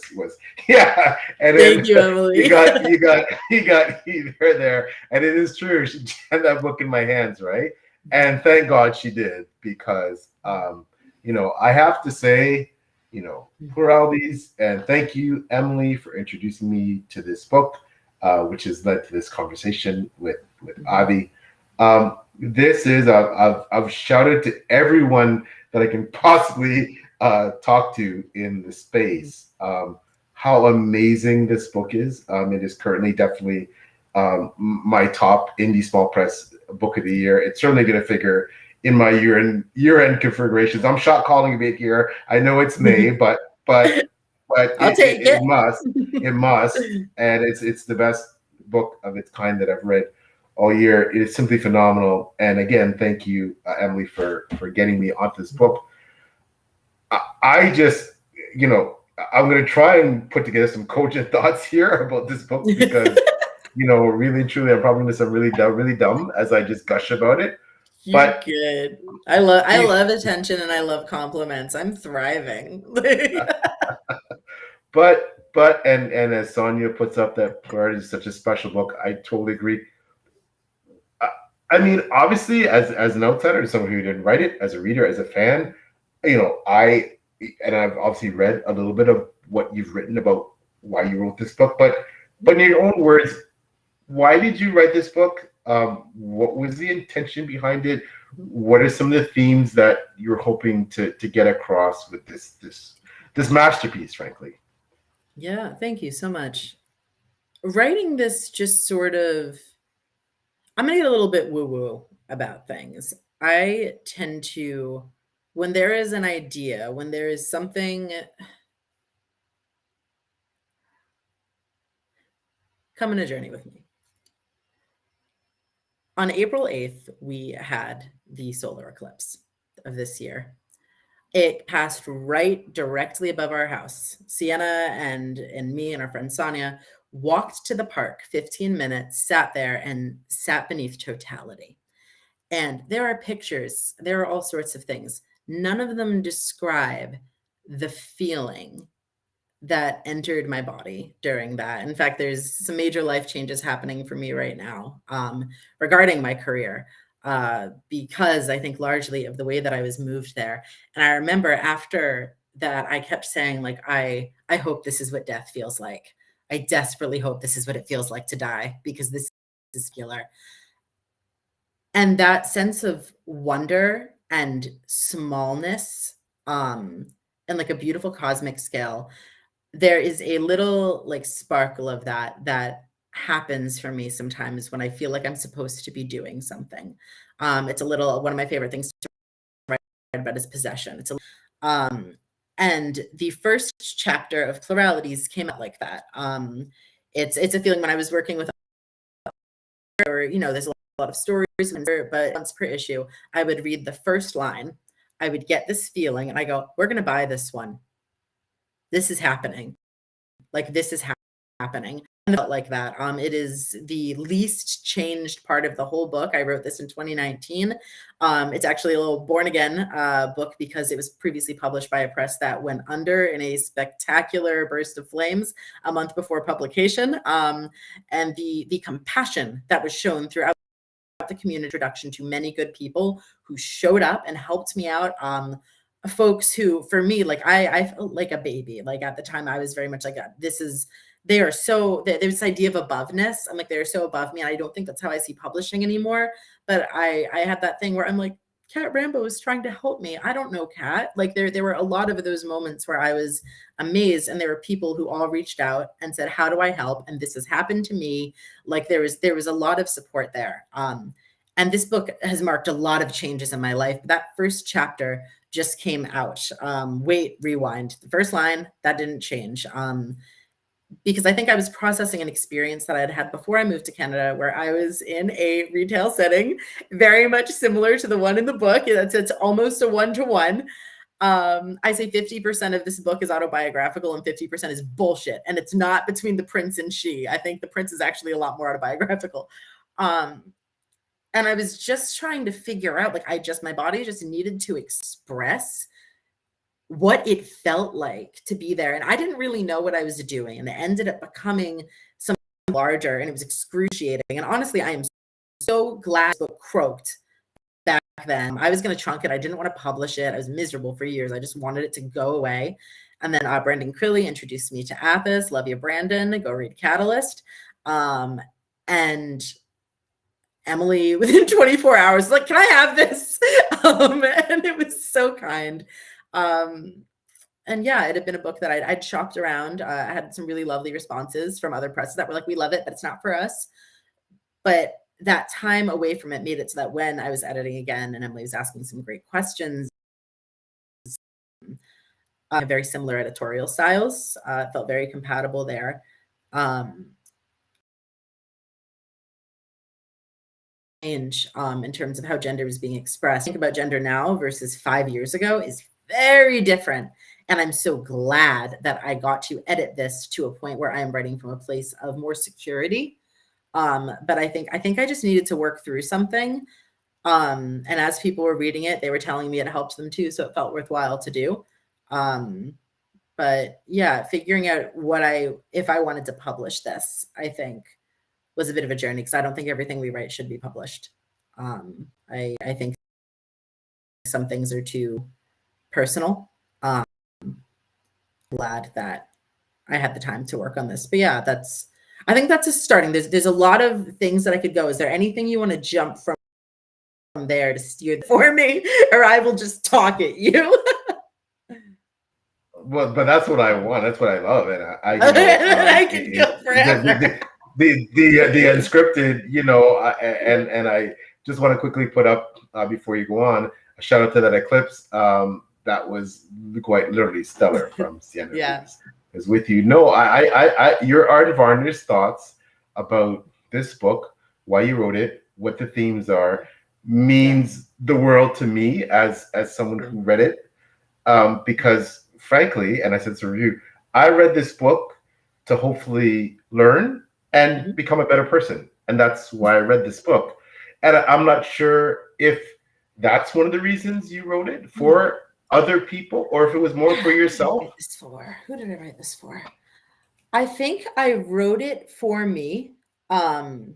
S1: yeah, and then
S2: thank you, Emily.
S1: you got her there, and it is true. She had that book in my hands, right? And thank God she did, because I have to say, Pluralities, and thank you, Emily, for introducing me to this book, which has led to this conversation with Avi. This is I've shouted to everyone that I can possibly talk to in the space how amazing this book is. It is currently definitely my top indie small press book of the year. It's certainly going to figure in my year-end configurations. I'm shot calling a bit here. I know it's May, but
S2: I'll take it.
S1: It must, and it's the best book of its kind that I've read all year. It is simply phenomenal. And again, thank you, Emily, for getting me onto this book. I just, I'm going to try and put together some cogent thoughts here about this book, because, really, truly, I'm probably going to sound really dumb as I just gush about it.
S2: You're good. I love attention, and I love compliments. I'm thriving.
S1: But as Sonia puts up, that Pluralities is such a special book. I totally agree. I mean, obviously, as an outsider, as someone who didn't write it, as a reader, as a fan, I've obviously read a little bit of what you've written about why you wrote this book, but in your own words, why did you write this book? What was the intention behind it? What are some of the themes that you're hoping to get across with this masterpiece, frankly?
S2: Yeah, thank you so much. Writing this just sort of, I'm going to get a little bit woo-woo about things. I tend to, when there is an idea, when there is something, come on a journey with me. On April 8th, we had the solar eclipse of this year. It passed right directly above our house. Sienna and me and our friend Sonia walked to the park, 15 minutes, sat there and sat beneath totality. And there are pictures, there are all sorts of things. None of them describe the feeling that entered my body during that. In fact, there's some major life changes happening for me right now regarding my career, because I think largely of the way that I was moved there. And I remember after that, I kept saying, like, I hope this is what death feels like. I desperately hope this is what it feels like to die, because this is killer. And that sense of wonder and smallness, and like a beautiful cosmic scale, there is a little like sparkle of that happens for me sometimes when I feel like I'm supposed to be doing something. It's a little, one of my favorite things to write about is possession. It's and the first chapter of Pluralities came out like that. It's a feeling when I was working with, or there's a lot of stories, but once per issue, I would read the first line. I would get this feeling, and I go, "We're going to buy this one. This is happening. Like, this is happening." And felt like that. It is the least changed part of the whole book. I wrote this in 2019. It's actually a little born again book, because it was previously published by a press that went under in a spectacular burst of flames a month before publication. And the compassion that was shown throughout the community, introduction to many good people who showed up and helped me out. Folks who, for me, like I felt like a baby. Like at the time, I was very much like, they are so, there's this idea of aboveness. I'm like, they're so above me. And I don't think that's how I see publishing anymore. But I had that thing where I'm like, Kat Rambo is trying to help me. I don't know Kat. Like there were a lot of those moments where I was amazed, and there were people who all reached out and said, how do I help? And this has happened to me. Like there was a lot of support there. And this book has marked a lot of changes in my life. But that first chapter just came out. Wait, rewind. The first line, that didn't change. Because I think I was processing an experience that I had had before I moved to Canada, where I was in a retail setting, very much similar to the one in the book. It's almost a one-to-one. I say 50% of this book is autobiographical and 50% is bullshit. And it's not between the prince and she. I think the prince is actually a lot more autobiographical. And I was just trying to figure out, like, my body just needed to express what it felt like to be there. And I didn't really know what I was doing. And it ended up becoming something larger, and it was excruciating. And honestly, I am so glad the book croaked back then. I was going to chunk it. I didn't want to publish it. I was miserable for years. I just wanted it to go away. And then Brendan Crilly introduced me to Athos. Love you, Brandon. Go read Catalyst. And Emily, within 24 hours, like, can I have this? And it was so kind. And yeah, it had been a book that I'd shopped around. I had some really lovely responses from other presses that were like, we love it, but it's not for us. But that time away from it made it so that when I was editing again and Emily was asking some great questions, very similar editorial styles, felt very compatible there. Change in terms of how gender is being expressed. Think about gender now versus 5 years ago is very different. And I'm so glad that I got to edit this to a point where I'm writing from a place of more security. But I think I just needed to work through something. And as people were reading it, they were telling me it helped them too. So it felt worthwhile to do. But yeah, figuring out if I wanted to publish this, I think was a bit of a journey, because I don't think everything we write should be published. I think some things are too personal. Glad that I had the time to work on this. But yeah, I think that's a starting. There's a lot of things that I could go. Is there anything you want to jump from there to steer for me, or I will just talk at you?
S1: Well, but that's what I want. That's what I love, and
S2: I can go forever.
S1: The unscripted, and I just want to quickly put up before you go on, a shout out to that eclipse. That was quite literally stellar from Sienna.
S2: Yeah,
S1: is with you. No, your unvarnished thoughts about this book, why you wrote it, what the themes are, means the world to me as someone who read it. Because frankly, and I said to review, I read this book to hopefully learn and become a better person. And that's why I read this book. And I'm not sure if that's one of the reasons you wrote it, for other people, or if it was more for yourself.
S2: Who did I write this for? I think I wrote it for me. And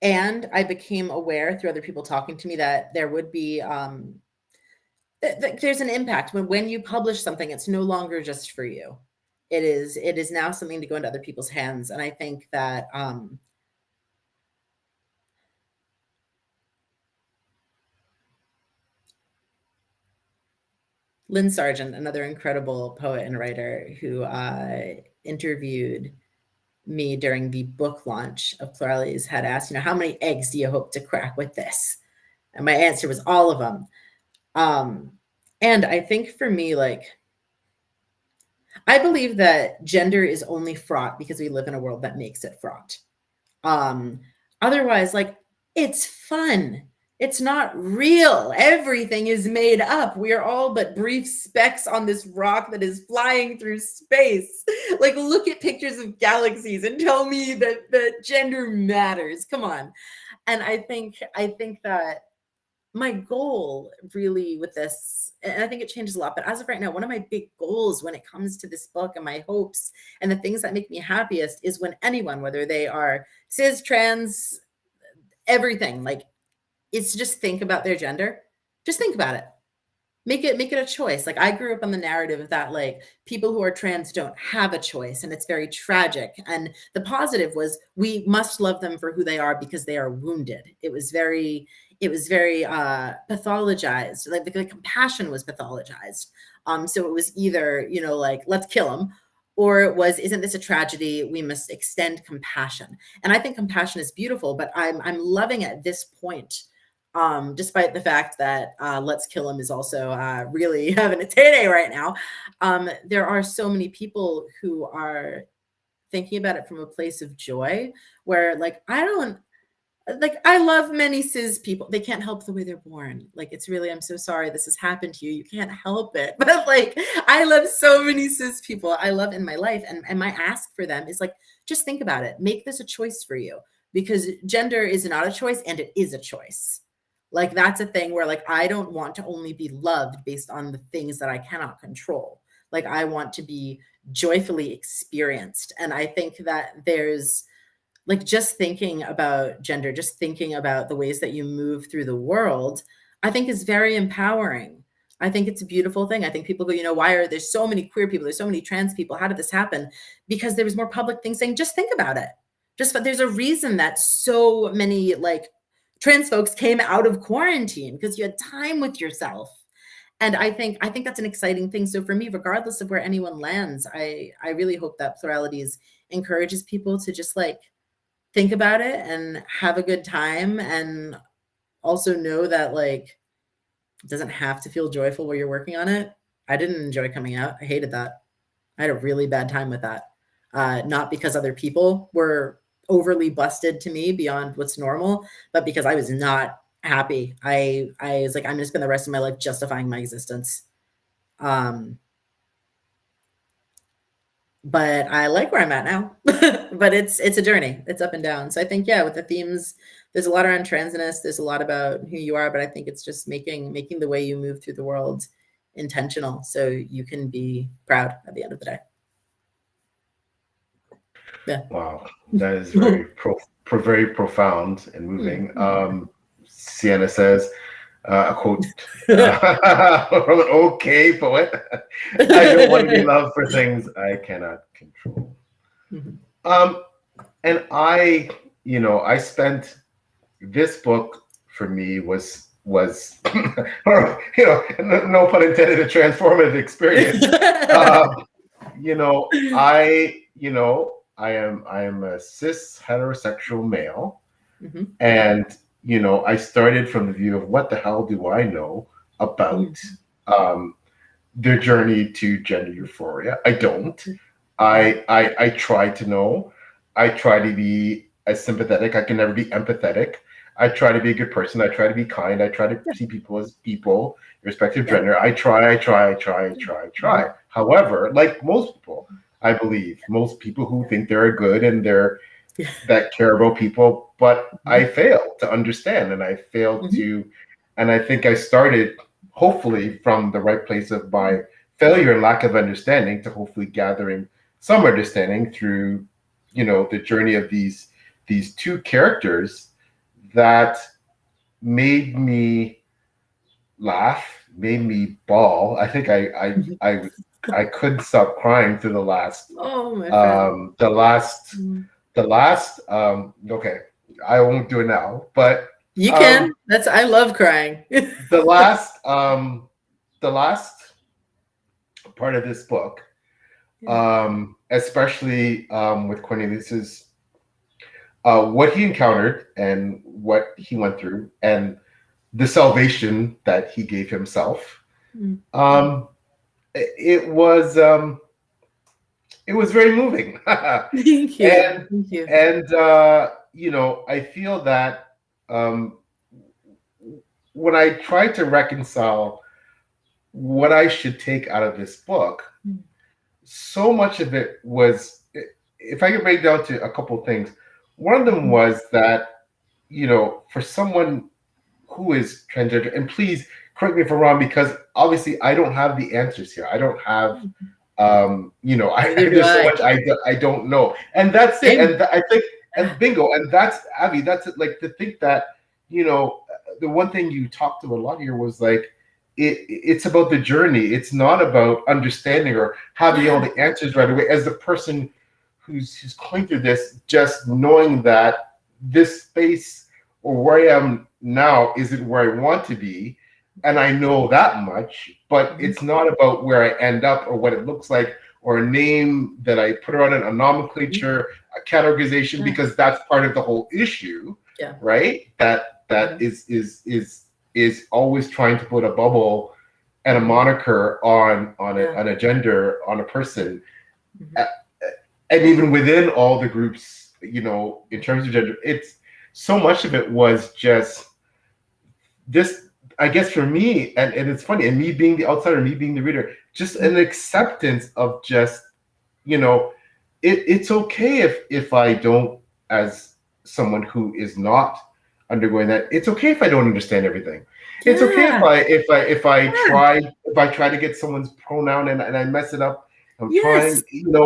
S2: I became aware through other people talking to me that there would be, there's an impact when you publish something. It's no longer just for you. It is now something to go into other people's hands. And I think that, Lynn Sargent, another incredible poet and writer who interviewed me during the book launch of Pluralities, had asked, how many eggs do you hope to crack with this? And my answer was all of them. And I think for me, I believe that gender is only fraught because we live in a world that makes it fraught. Otherwise, it's fun. It's not real. Everything is made up. We are all but brief specks on this rock that is flying through space. Look at pictures of galaxies and tell me that gender matters. Come on. And I think that my goal really with this, and I think it changes a lot, but as of right now, one of my big goals when it comes to this book and my hopes and the things that make me happiest is when anyone, whether they are cis, trans, everything, it's to just think about their gender. Just think about it. Make it a choice. I grew up on the narrative that people who are trans don't have a choice, and it's very tragic. And the positive was we must love them for who they are because they are wounded. It was very pathologized. The compassion was pathologized. So it was either, let's kill them, or it was, isn't this a tragedy? We must extend compassion. And I think compassion is beautiful, but I'm loving at this point, despite the fact that Let's Kill Him is also really having a heyday right now. There are so many people who are thinking about it from a place of joy, where I love many cis people. They can't help the way they're born. It's really, I'm so sorry this has happened to you. You can't help it. But I love so many cis people I love in my life. And my ask for them is just think about it. Make this a choice for you. because gender is not a choice and it is a choice. Like that's a thing where like, I don't want to only be loved based on the things that I cannot control. Like I want to be joyfully experienced. And I think that there's like, just thinking about gender, just thinking about the ways that you move through the world, I think is very empowering. I think it's a beautiful thing. I think people go, why are there so many queer people? There's so many trans people. How did this happen? Because there was more public things saying, just think about it. There's a reason that so many like trans folks came out of quarantine, because you had time with yourself. And I think that's an exciting thing. So for me, regardless of where anyone lands, I really hope that Pluralities encourages people to just like think about it and have a good time, and also know that like it doesn't have to feel joyful while you're working on it. I didn't enjoy coming out. I hated that. I had a really bad time with that. Not because other people were overly busted to me beyond what's normal, but because I was not happy. I was like, I'm gonna spend the rest of my life justifying my existence. But I like where I'm at now. But it's a journey. It's up and down. So I think, yeah, with the themes, there's a lot around transness. There's a lot about who you are, but I think it's just making the way you move through the world intentional, so you can be proud at the end of the day. Yeah.
S1: Wow, that is very very profound and moving. Sienna says, a quote from an okay poet: "I don't want to be loved for things I cannot control." And I spent, this book for me was no pun intended, a transformative experience. I am a cis heterosexual male, and I started from the view of what the hell do I know about their journey to gender euphoria. I don't. I try to know. I try to be as sympathetic. I can never be empathetic. I try to be a good person. I try to be kind. I try to see people as people, irrespective of gender. I try. However, like most people, I believe, most people who think they're good and that care about people, but I failed to understand, and I failed to, and I think I started hopefully from the right place of my failure and lack of understanding to hopefully gathering some understanding through, the journey of these two characters that made me laugh, made me bawl. I think I couldn't stop crying through the last.
S2: Oh my friend.
S1: The last. Okay, I won't do it now, but
S2: you can. I love crying.
S1: the last part of this book, especially with Cornelius's, what he encountered and what he went through, and the salvation that he gave himself. It was very moving.
S2: Thank you. Thank you.
S1: And I feel that when I tried to reconcile what I should take out of this book, so much of it was, if I could break down to a couple of things, one of them was that, for someone who is transgender, and please correct me if I'm wrong, because obviously I don't have the answers here. I don't have, there's so much I don't know, and that's it. And I think, and bingo, and that's Avi. That's it. Like, to think that, the one thing you talked about a lot here was like, it's about the journey. It's not about understanding or having all the answers right away. As the person who's going through this, just knowing that this space or where I am now isn't where I want to be, and I know that much, but it's not about where I end up or what it looks like or a name that I put on it, a nomenclature, a categorization, because that's part of the whole issue, right? That is always trying to put a bubble and a moniker on a gender, on a person, and even within all the groups, in terms of gender, it's so much of it was just this, I guess, for me, and it's funny, and me being the outsider, me being the reader, just an acceptance of just, it's okay if I don't, as someone who is not undergoing that, it's okay if I don't understand everything. It's okay if I try to get someone's pronoun and I mess it up. I'm trying,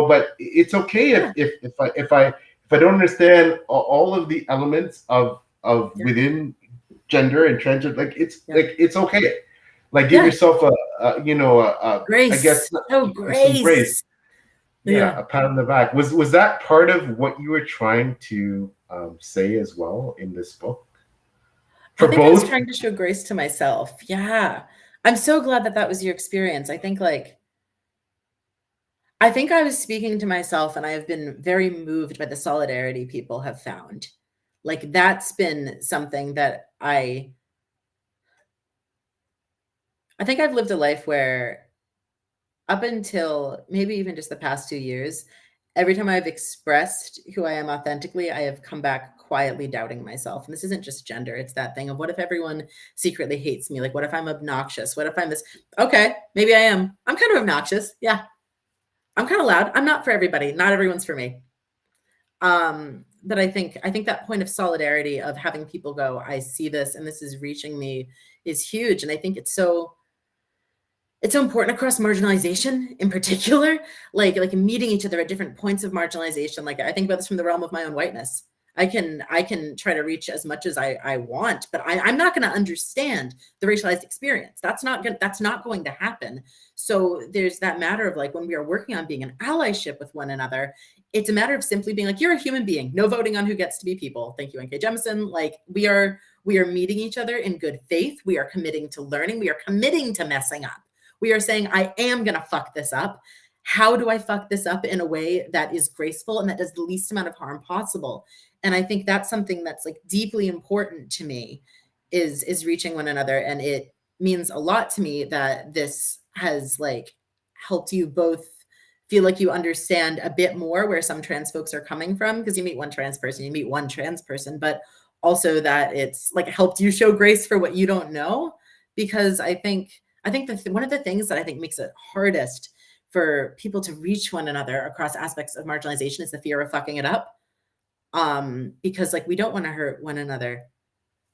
S1: but it's okay if I don't understand all of the elements of within gender and transgender. Like it's okay. Like give yourself a
S2: grace.
S1: I guess some grace. A pat on the back. Was that part of what you were trying to say as well in this book?
S2: I think I was trying to show grace to myself. Yeah. I'm so glad that was your experience. I think I was speaking to myself, and I have been very moved by the solidarity people have found. Like that's been something that I think I've lived a life where up until maybe even just the past 2 years, every time I've expressed who I am authentically, I have come back quietly doubting myself. And this isn't just gender. It's that thing of what if everyone secretly hates me? Like, what if I'm obnoxious? What if I'm this? Okay, maybe I am. I'm kind of obnoxious. Yeah. I'm kind of loud. I'm not for everybody. Not everyone's for me. But I think that point of solidarity of having people go, I see this and this is reaching me is huge. And I think it's so important across marginalization in particular, like meeting each other at different points of marginalization. Like I think about this from the realm of my own whiteness. I can try to reach as much as I want, but I'm not going to understand the racialized experience. That's not going to happen. So there's that matter of like when we are working on being an allyship with one another, it's a matter of simply being like, you're a human being, no voting on who gets to be people. Thank you, N.K. Jemisin. Like we are meeting each other in good faith. We are committing to learning. We are committing to messing up. We are saying, I am going to fuck this up. How do I fuck this up in a way that is graceful and that does the least amount of harm possible? And I think that's something that's like deeply important to me is reaching one another. And it means a lot to me that this has like helped you both feel like you understand a bit more where some trans folks are coming from, because you meet one trans person, but also that it's like helped you show grace for what you don't know. Because I think that one of the things that I think makes it hardest for people to reach one another across aspects of marginalization is the fear of fucking it up. Because like we don't want to hurt one another.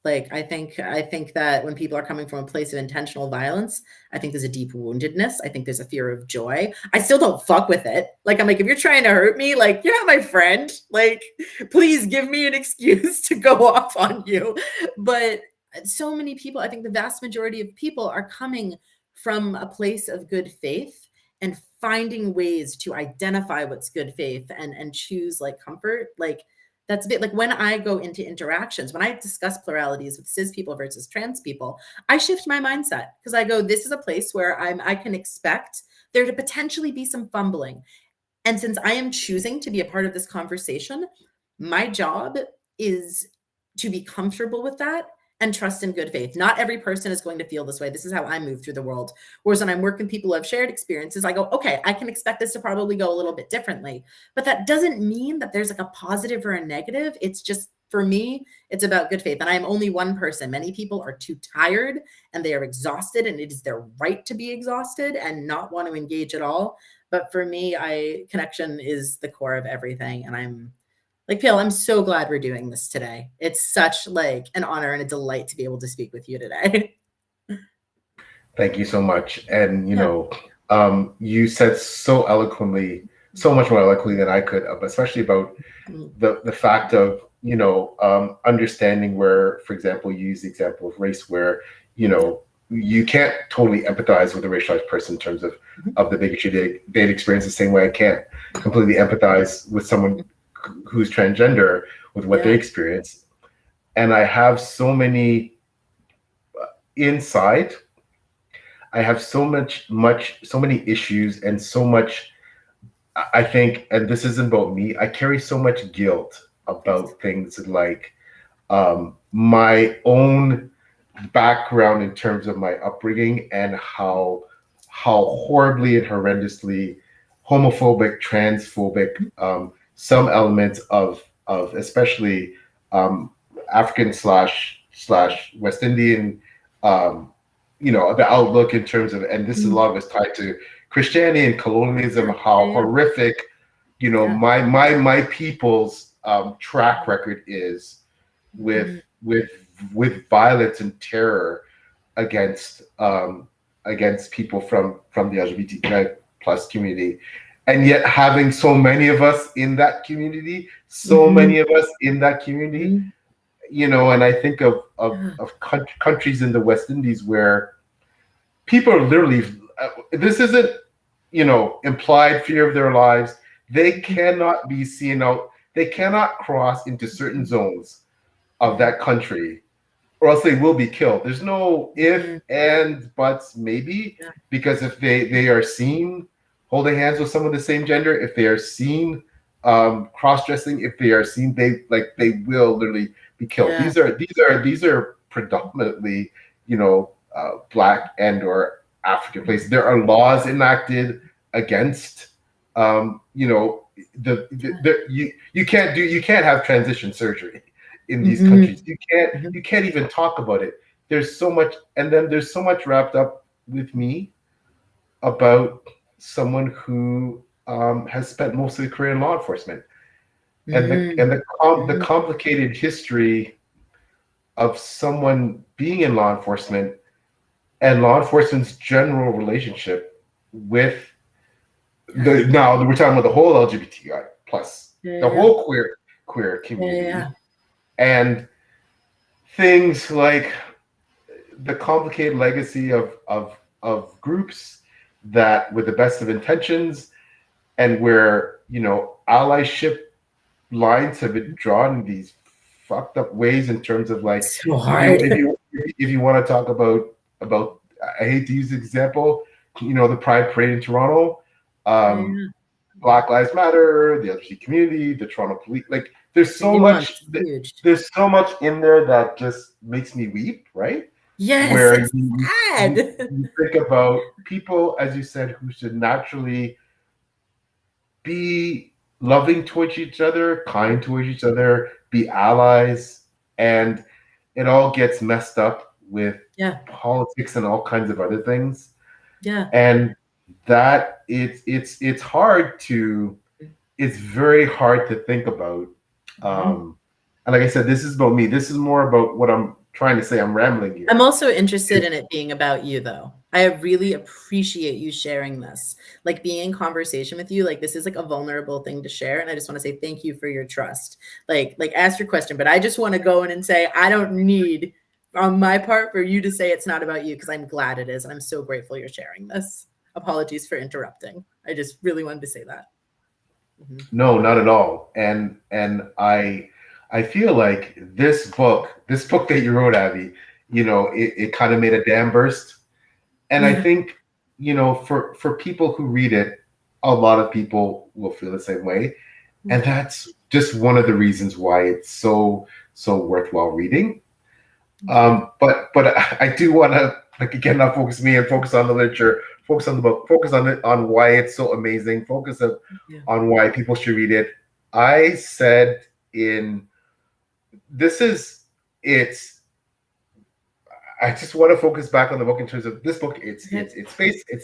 S2: Like I think that when people are coming from a place of intentional violence, I think there's a deep woundedness. I think there's a fear of joy. I still don't fuck with it. Like I'm like, if you're trying to hurt me, like you're not my friend. Like please give me an excuse to go off on you. But so many people, I think the vast majority of people are coming from a place of good faith and finding ways to identify what's good faith and choose like comfort. Like that's a bit like when I go into interactions, when I discuss pluralities with cis people versus trans people, I shift my mindset because I go, this is a place where I can expect there to potentially be some fumbling. And since I am choosing to be a part of this conversation, my job is to be comfortable with that and trust in good faith. Not every person is going to feel this way. This is how I move through the world. Whereas when I'm working with people who have shared experiences, I go, okay, I can expect this to probably go a little bit differently. But that doesn't mean that there's like a positive or a negative. It's just, for me, it's about good faith. And I'm only one person. Many people are too tired and they are exhausted, and it is their right to be exhausted and not want to engage at all. But for me, connection is the core of everything. And I'm like, Peel, I'm so glad we're doing this today. It's such like an honor and a delight to be able to speak with you today.
S1: Thank you so much. And, you said so eloquently, so much more eloquently than I could, especially about the fact of, understanding where, for example, you use the example of race where, you can't totally empathize with a racialized person in terms of the bigotry they'd experience the same way I can't completely empathize with someone who's transgender with what they experience. And I have so many inside. I have so many issues and so much, I think, and this isn't about me, I carry so much guilt about things like my own background in terms of my upbringing and how horribly and horrendously homophobic, transphobic, some elements of especially African / West Indian, the outlook in terms of, and this is a lot of it's tied to Christianity and colonialism, how horrific, my people's track record is with violence and terror against people from the LGBTQI plus community, and yet having so many of us in that community, you know. And I think of countries in the West Indies where people are literally, this isn't, you know, implied fear of their lives. They cannot be seen out. They cannot cross into certain zones of that country, or else they will be killed. There's no if, and, buts, maybe, because if they are seen holding hands with someone of the same gender, if they are seen cross-dressing, if they are seen, they will literally be killed. These are predominantly, you know, Black and or African places. There are laws enacted against, you know, you can't have transition surgery in these countries. You can't even talk about it. There's so much, and then there's so much wrapped up with me about someone who has spent most of their career in law enforcement, and the complicated history of someone being in law enforcement and law enforcement's general relationship with now we're talking about the whole LGBTQI plus, the whole queer community, and things like the complicated legacy of groups that, with the best of intentions, and where, you know, allyship lines have been drawn in these fucked up ways in terms of, like,
S2: so hard.
S1: If you want to talk about I hate to use the example, you know, the Pride Parade in Toronto, Black Lives Matter, the LGBT community, the Toronto police, like there's so much in there that just makes me weep, right?
S2: Yes,
S1: where
S2: it's sad.
S1: You think about people, as you said, who should naturally be loving towards each other, kind towards each other, be allies, and it all gets messed up with politics and all kinds of other things. And that it's hard to, it's very hard to think about. And like I said, this is about me. This is more about what I'm trying to say. I'm rambling here.
S2: I'm also interested in it being about you, though. I really appreciate you sharing this, like being in conversation with you. Like, this is like a vulnerable thing to share. And I just want to say thank you for your trust. Like ask your question, but I just want to go in and say, I don't need on my part for you to say it's not about you, because I'm glad it is. And I'm so grateful you're sharing this. Apologies for interrupting. I just really wanted to say that.
S1: No, not at all. And I feel like this book that you wrote, Avi, you know, it kind of made a dam burst. And I think, you know, for people who read it, a lot of people will feel the same way. And that's just one of the reasons why it's so worthwhile reading. But I do want to, like, again, not focus me and focus on the literature, focus on the book, focus on why it's so amazing, focus on why people should read it. I said I just want to focus back on the book in terms of this book. It's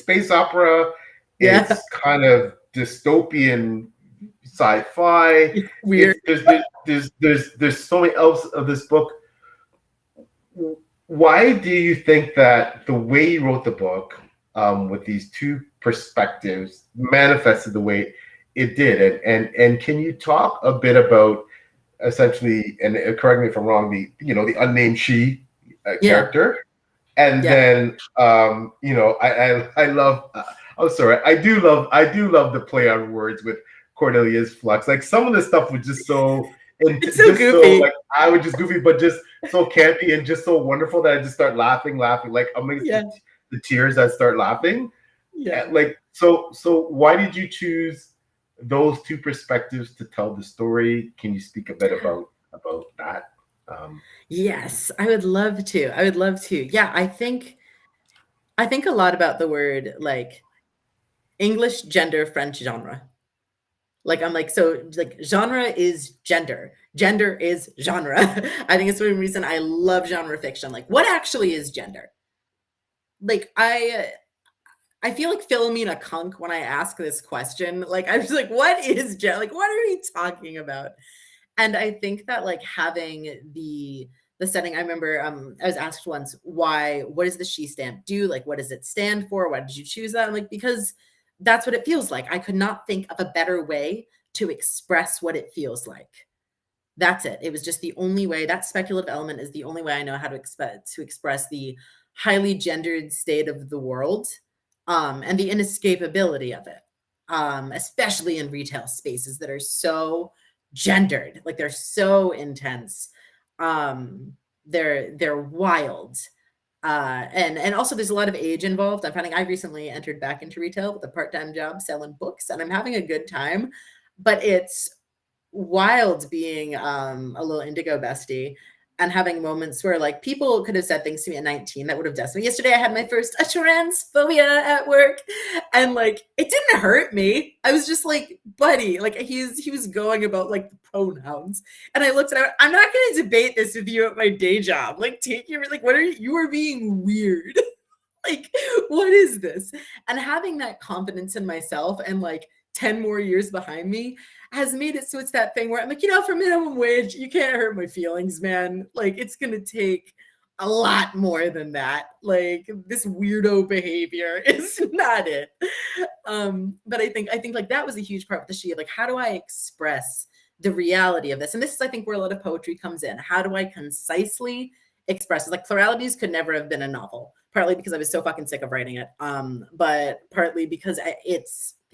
S1: space opera. It's kind of dystopian sci-fi.
S2: It's weird.
S1: There's so many elements of this book. Why do you think that the way you wrote the book, with these two perspectives, manifested the way it did? And can you talk a bit about, essentially, and correct me if I'm wrong, the unnamed she character, and then you know, I love I'm sorry, I do love the play on words with Cordelia's Flux. Like, some of the stuff was just so
S2: it's so goofy.
S1: So, like, I was just goofy, but just so campy and just so wonderful that I just start laughing. Like, amidst the tears, I start laughing. Like, so why did you choose those two perspectives to tell the story? Can you speak a bit about that?
S2: Yes, I would love to. Yeah, I think a lot about the word, like, English, gender, French, genre. Like, I'm like, so, like, genre is gender. Gender is genre. I think it's the reason I love genre fiction. Like, what actually is gender? Like, I feel like Philomena Kunk when I ask this question. Like, I'm just like, what is gender? Like, what are we talking about? And I think that like having the setting, I remember I was asked once, what does the she stamp do? Like, what does it stand for? Why did you choose that? I'm like, because that's what it feels like. I could not think of a better way to express what it feels like. That's it. It was just the only way. That speculative element is the only way I know how to express the highly gendered state of the world, and the inescapability of it, especially in retail spaces that are so gendered, like they're so intense. They're wild. And also there's a lot of age involved. I'm finding I recently entered back into retail with a part-time job selling books, and I'm having a good time, but it's wild being a little indigo bestie and having moments where like people could have said things to me at 19 that would have decimated me. Yesterday I had my first transphobia at work, and like it didn't hurt me. I was just like, buddy, like he was going about like the pronouns, and I looked at him, I'm not going to debate this with you at my day job. Like take your like, what are you are being weird. Like what is this? And having that confidence in myself and like 10 more years behind me has made it so it's that thing where I'm like, for minimum wage, you can't hurt my feelings, man. Like it's going to take a lot more than that. Like this weirdo behavior is not it. But I think like that was a huge part of the she, like, how do I express the reality of this? And this is, I think, where a lot of poetry comes in. How do I concisely express it? Like Pluralities could never have been a novel, partly because I was so fucking sick of writing it. But partly because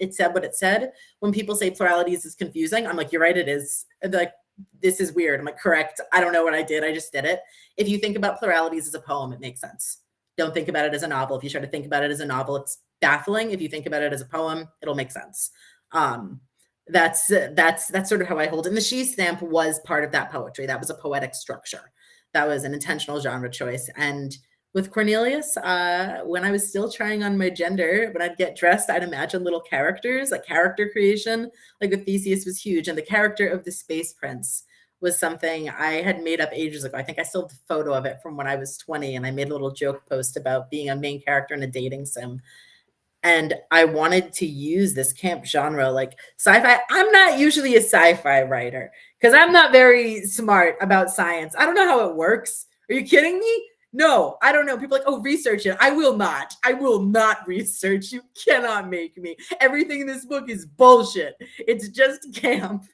S2: it said what it said. When people say Pluralities is confusing, I'm like, you're right, it is. Like, this is weird. I'm like, correct. I don't know what I did. I just did it. If you think about Pluralities as a poem, it makes sense. Don't think about it as a novel. If you try to think about it as a novel, it's baffling. If you think about it as a poem, it'll make sense. That's sort of how I hold it. And the she stamp was part of that poetry. That was a poetic structure. That was an intentional genre choice. And with Cornelius, when I was still trying on my gender, when I'd get dressed, I'd imagine little characters, like character creation. Like with Theseus was huge. And the character of the Space Prince was something I had made up ages ago. I think I still have a photo of it from when I was 20, and I made a little joke post about being a main character in a dating sim. And I wanted to use this camp genre, like sci-fi. I'm not usually a sci-fi writer because I'm not very smart about science. I don't know how it works. Are you kidding me? No, I don't know. People are like, oh, research it. I will not research. You cannot make me. Everything in this book is bullshit. It's just camp.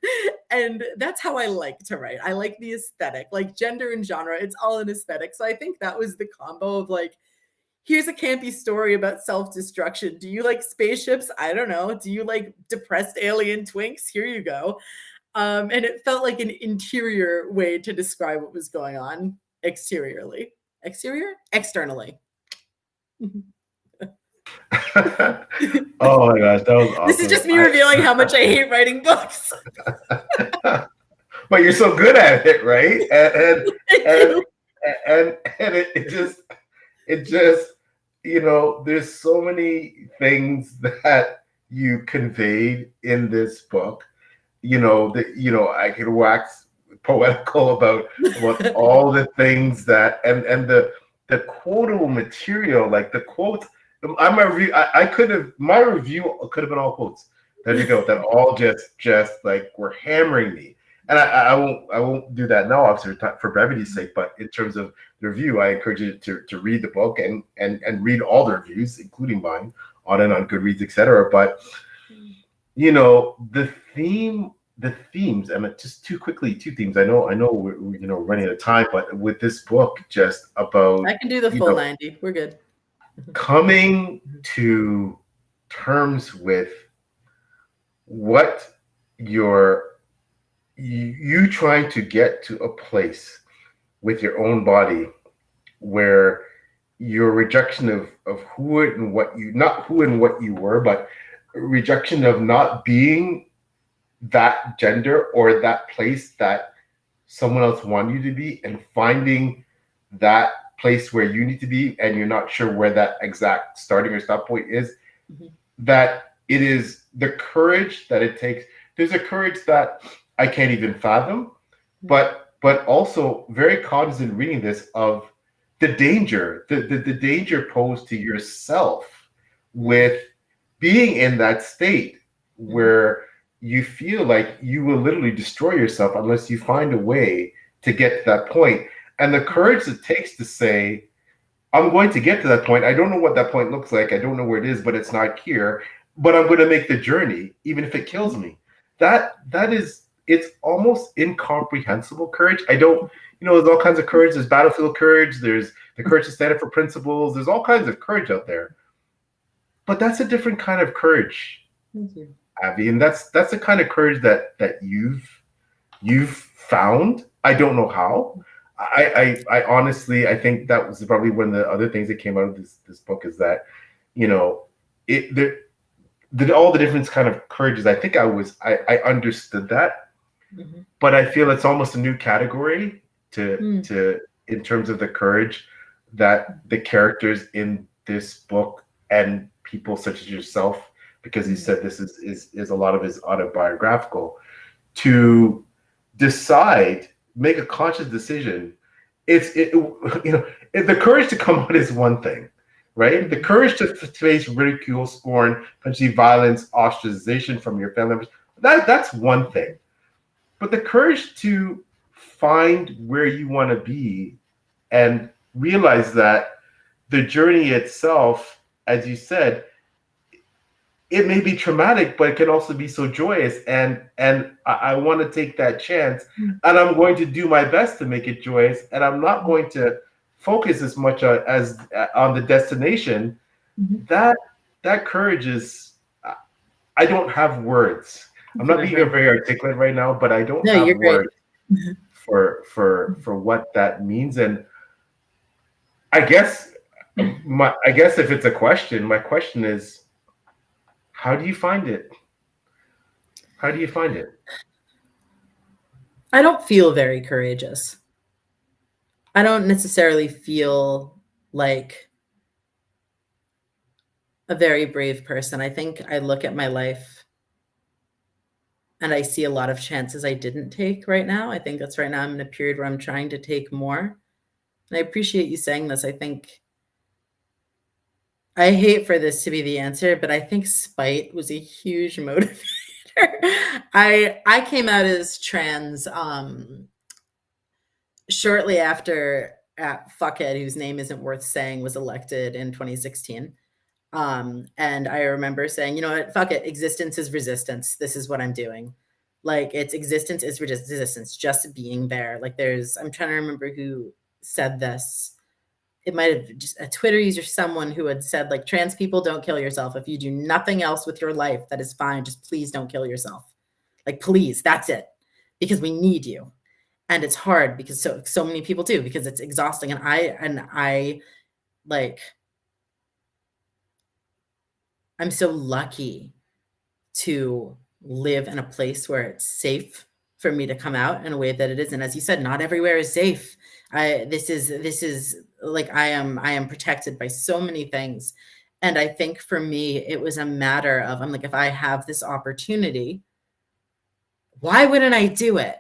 S2: And that's how I like to write. I like the aesthetic, like gender and genre. It's all an aesthetic. So I think that was the combo of like, here's a campy story about self-destruction. Do you like spaceships? I don't know. Do you like depressed alien twinks? Here you go. And it felt like an interior way to describe what was going on exteriorly. Externally.
S1: Oh my gosh, that was awesome.
S2: This is just me revealing how much I hate writing books.
S1: But you're so good at it, right? And it just there's so many things that you conveyed in this book. I could wax poetical about all the things that and the quotable material, like the quotes. My review could have been all quotes. There you go. That all just like were hammering me. And I won't do that now, obviously, for brevity's sake. But in terms of the review, I encourage you to read the book and read all the reviews, including mine, on Goodreads, etc. But the themes, and just two themes. I know we're running out of time, but with this book, just about
S2: I can do the full 90. We're good.
S1: Coming to terms with what you trying to get to a place with your own body where your rejection of who and what you were, but rejection of not being that gender or that place that someone else wanted you to be, and finding that place where you need to be, and you're not sure where that exact starting or stop point is. Mm-hmm. That it is the courage that it takes. There's a courage that I can't even fathom, but also very cognizant reading this of the danger, the danger posed to yourself with being in that state where you feel like you will literally destroy yourself unless you find a way to get to that point. And the courage it takes to say, I'm going to get to that point. I don't know what that point looks like. I don't know where it is, but it's not here. But I'm going to make the journey, even if it kills me. It's almost incomprehensible courage. I don't, there's all kinds of courage. There's battlefield courage. There's the courage to stand up for principles. There's all kinds of courage out there. But that's a different kind of courage.
S2: Thank you,
S1: Avi, and that's the kind of courage that you've found. I don't know how. I honestly, I think that was probably one of the other things that came out of this book is that, all the different kind of courages. I think I understood that, but I feel it's almost a new category to in terms of the courage that the characters in this book and people such as yourself, because he said this is a lot of his autobiographical, to decide, make a conscious decision. The courage to come out is one thing, right? The courage to face ridicule, scorn, potentially violence, ostracization from your family members, that's one thing. But the courage to find where you want to be and realize that the journey itself, as you said, it may be traumatic, but it can also be so joyous. And I want to take that chance, and I'm going to do my best to make it joyous. And I'm not going to focus as much as on the destination. That courage is, I don't have words. I'm not being very articulate right now, but I don't have words for what that means. And I guess if it's a question, my question is, how do you find it? How do you find it?
S2: I don't feel very courageous. I don't necessarily feel like a very brave person. I think I look at my life and I see a lot of chances I didn't take right now. I think that's right now I'm in a period where I'm trying to take more. And I appreciate you saying this. I think I hate for this to be the answer, but I think spite was a huge motivator. I came out as trans shortly after Fuckhead, whose name isn't worth saying, was elected in 2016. And I remember saying, you know what, fuck it, existence is resistance. This is what I'm doing. Like, it's existence is resistance, just being there. Like, I'm trying to remember who said this. It might have just a Twitter user, someone who had said, like, trans people, don't kill yourself. If you do nothing else with your life, that is fine. Just please don't kill yourself. Like, please, that's it. Because we need you. And it's hard because so many people do, because it's exhausting. And I like, I'm so lucky to live in a place where it's safe for me to come out in a way that it is. And as you said, not everywhere is safe. This is like, I am protected by so many things. And I think for me, it was a matter of, I'm like, if I have this opportunity, why wouldn't I do it?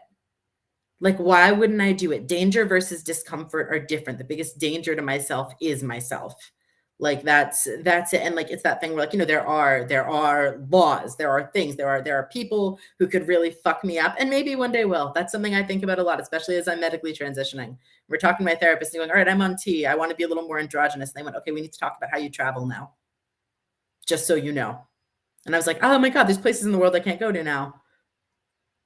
S2: Like, why wouldn't I do it? Danger versus discomfort are different. The biggest danger to myself is myself. Like, that's it. And like, it's that thing where, like, there are laws, there are things, there are people who could really fuck me up, and maybe one day will. That's something I think about a lot, especially as I'm medically transitioning. We're talking to my therapist and going, all right, I'm on T. I want to be a little more androgynous. And they went, okay, we need to talk about how you travel now, just so you know. And I was like, oh my God, there's places in the world I can't go to now.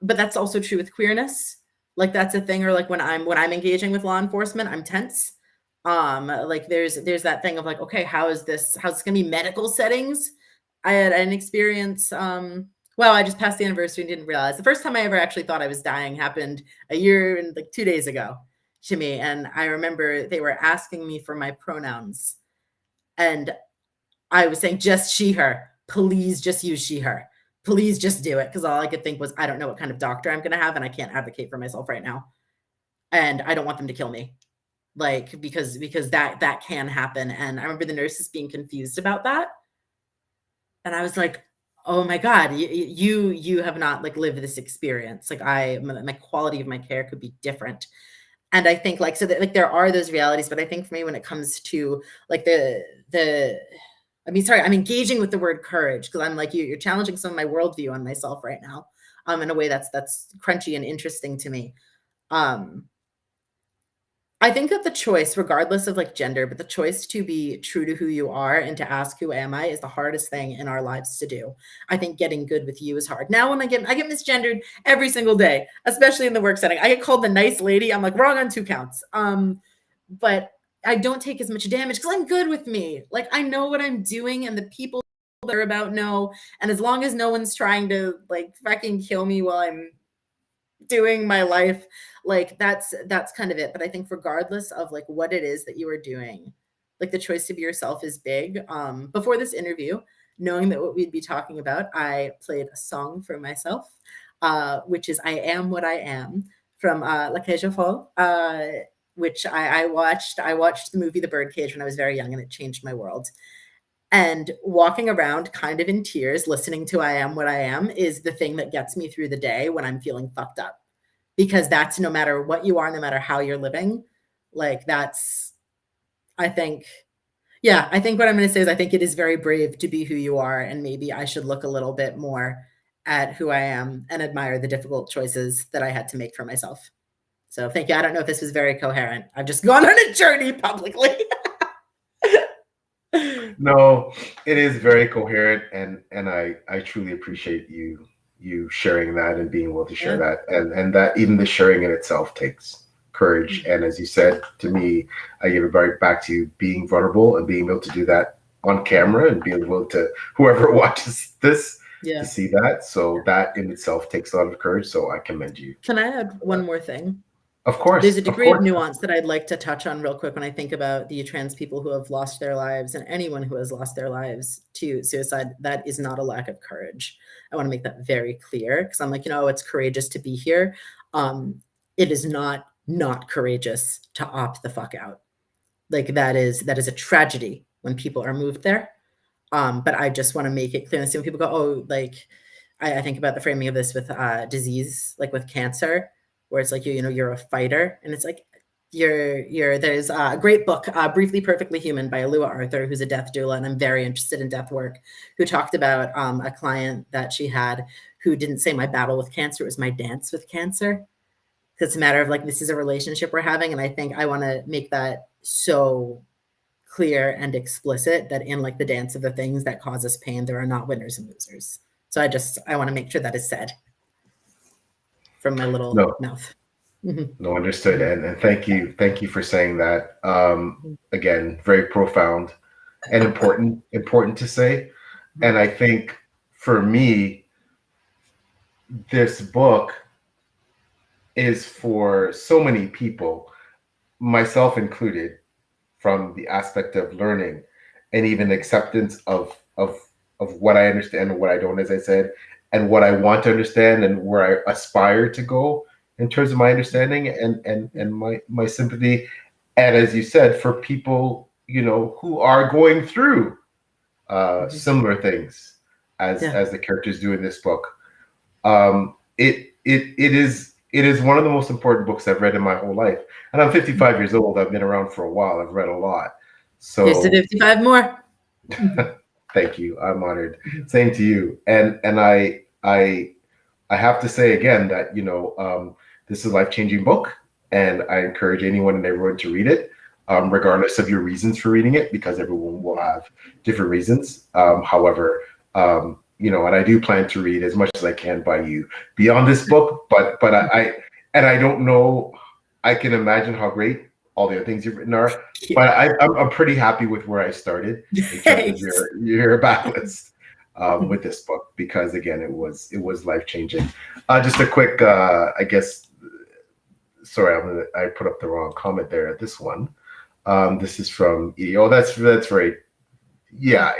S2: But that's also true with queerness. Like, that's a thing. Or like, when I'm engaging with law enforcement, I'm tense. Like, there's that thing of like, okay, how's this gonna be medical settings? I had an experience, well, I just passed the anniversary and didn't realize the first time I ever actually thought I was dying happened a year and like 2 days ago to me. And I remember they were asking me for my pronouns, and I was saying just she, her. Please just use she, her. Please just do it. Because all I could think was, I don't know what kind of doctor I'm going to have, and I can't advocate for myself right now. And I don't want them to kill me. Like, because that can happen. And I remember the nurses being confused about that. And I was like, oh my God, you have not like lived this experience. Like, my quality of my care could be different. And I think like, so that like there are those realities, but I think for me, when it comes to like the I'm engaging with the word courage because I'm like you. You're challenging some of my worldview on myself right now, in a way that's crunchy and interesting to me. I think that the choice, regardless of like gender, but the choice to be true to who you are and to ask who am I is the hardest thing in our lives to do. I think getting good with you is hard. Now when I get misgendered every single day, especially in the work setting. I get called the nice lady. I'm like wrong on 2 counts. But I don't take as much damage because I'm good with me. Like I know what I'm doing and the people that are about know. And as long as no one's trying to like fucking kill me while I'm doing my life, like that's kind of it. But I think regardless of like what it is that you are doing, like the choice to be yourself is big. Before this interview, knowing that what we'd be talking about, I played a song for myself, which is I Am What I Am from La Cage aux Folles, which I watched the movie The Birdcage when I was very young, and it changed my world. And walking around kind of in tears, listening to I Am What I Am is the thing that gets me through the day when I'm feeling fucked up. Because that's no matter what you are, no matter how you're living, like that's, I think what I'm going to say is I think it is very brave to be who you are. And maybe I should look a little bit more at who I am and admire the difficult choices that I had to make for myself. So thank you. I don't know if this was very coherent. I've just gone on a journey publicly.
S1: No, it is very coherent, and I truly appreciate you sharing that and being able to share that, and that even the sharing in itself takes courage. And as you said to me, I give it right back to you, being vulnerable and being able to do that on camera and being able to whoever watches this to see that. So that in itself takes a lot of courage. So I commend you.
S2: Can I add one more thing?
S1: Of course.
S2: There's a degree of nuance that I'd like to touch on real quick when I think about the trans people who have lost their lives and anyone who has lost their lives to suicide. That is not a lack of courage. I want to make that very clear because I'm like, it's courageous to be here. It is not courageous to opt the fuck out. Like that is a tragedy when people are moved there. But I just want to make it clear. And some people go, oh, like I think about the framing of this with disease, like with cancer, where it's like, you're a fighter. And it's like, there's a great book, Briefly Perfectly Human by Alua Arthur, who's a death doula. And I'm very interested in death work, who talked about a client that she had who didn't say my battle with cancer, it was my dance with cancer. It's a matter of like, this is a relationship we're having. And I think I want to make that so clear and explicit that in like the dance of the things that cause us pain, there are not winners and losers. So I want to make sure that is said from my little mouth.
S1: No, understood. And thank you for saying that. Again, very profound and important to say. And I think for me, this book is for so many people, myself included, from the aspect of learning and even acceptance of what I understand and what I don't, as I said, and what I want to understand and where I aspire to go in terms of my understanding and my sympathy. And as you said, for people, who are going through similar things as the characters do in this book. It is one of the most important books I've read in my whole life. And I'm 55 years old. I've been around for a while. I've read a lot. So
S2: here's to 55 more.
S1: Thank you. I'm honored. Same to you. And I have to say again that, this is a life-changing book, and I encourage anyone and everyone to read it, regardless of your reasons for reading it, because everyone will have different reasons. However, and I do plan to read as much as I can by you beyond this book, but I don't know, I can imagine how great all the other things you've written are, but I'm pretty happy with where I started in terms of your backlist with this book, because again, it was life-changing. Just a quick, I guess, sorry, I put up the wrong comment there. This one, this is from EDL. That's right. Yeah.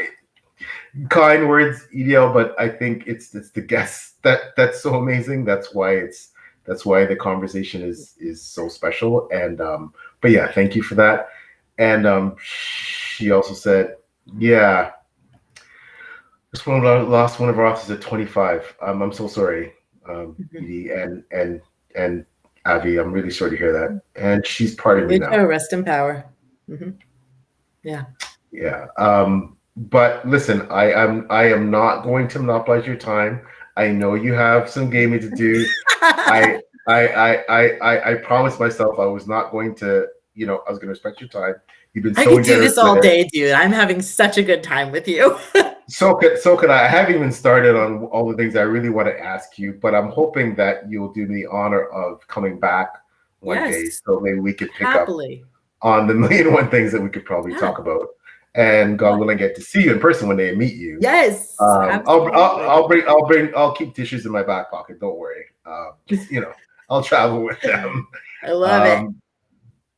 S1: Kind words, EDL, but I think it's the guest that's so amazing. That's why the conversation is so special. And but yeah, thank you for that. And she also said, yeah, this one lost one of our authors at 25. I'm so sorry, Edie and Avi. I'm really sorry to hear that. And she's part of me now.
S2: Rest in power. Yeah.
S1: Yeah. But listen, I am not going to monopolize your time. I know you have some gaming to do. I promised myself I was not going to, I was going to respect your time. You've been so
S2: I could do this all day, dude. I'm having such a good time with you.
S1: So could I. I haven't even started on all the things I really want to ask you, but I'm hoping that you'll do me the honor of coming back one day, so maybe we could pick up on the million and one things that we could probably talk about. And God willing, get to see you in person one day and meet you.
S2: Yes,
S1: I'll keep tissues in my back pocket. Don't worry. Just, I'll travel with them.
S2: I love it.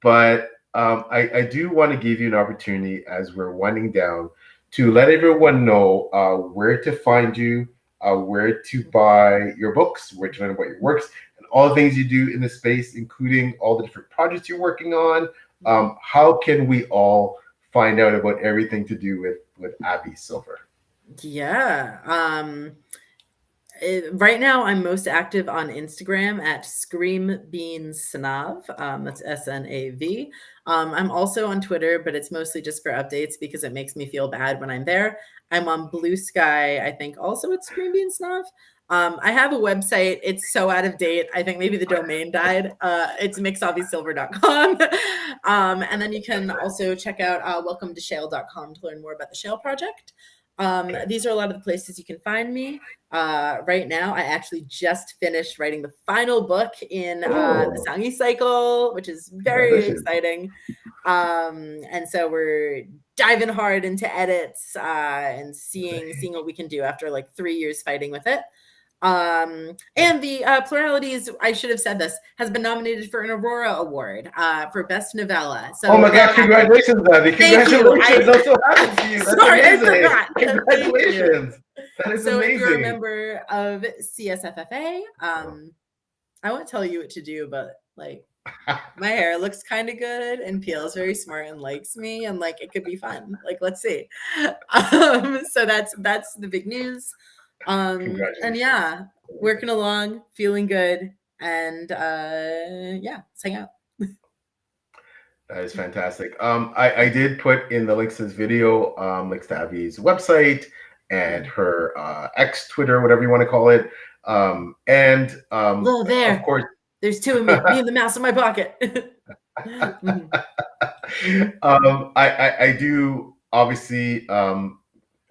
S1: But I do want to give you an opportunity as we're winding down to let everyone know where to find you, where to buy your books, where to learn about your works, and all the things you do in the space, including all the different projects you're working on. How can we all find out about everything to do with Avi Silver?
S2: Yeah. Right now, I'm most active on Instagram at ScreamBeansSnav. That's SNAV. I'm also on Twitter, but it's mostly just for updates because it makes me feel bad when I'm there. I'm on Blue Sky, I think, also at ScreamBeansSnav. I have a website. It's so out of date. I think maybe the domain died. It's mixavisilver.com. And then you can also check out welcometosHale.com to learn more about the Shale Project. These are a lot of the places you can find me. Right now, I actually just finished writing the final book in the Sãoni Cycle, which is very exciting. And so we're diving hard into edits and seeing what we can do after like 3 years fighting with it. And the Pluralities, I should have said this, has been nominated for an Aurora Award for Best Novella. So,
S1: oh my gosh, congratulations, Avi. Congratulations. I'm so happy for you. That's
S2: sorry,
S1: amazing.
S2: I forgot.
S1: Congratulations. That is
S2: so
S1: amazing.
S2: If you're a member of CSFFA, I won't tell you what to do, but like my hair looks kind of good and Peel's very smart and likes me and like it could be fun. Like, let's see. So that's the big news. And yeah, working along, feeling good, and let's hang out.
S1: That is fantastic. I did put in the links to this video, links to Avi's website and her X, Twitter, whatever you want to call it.
S2: Well, there, of course, there's two of me and the mouse in my pocket.
S1: I do obviously.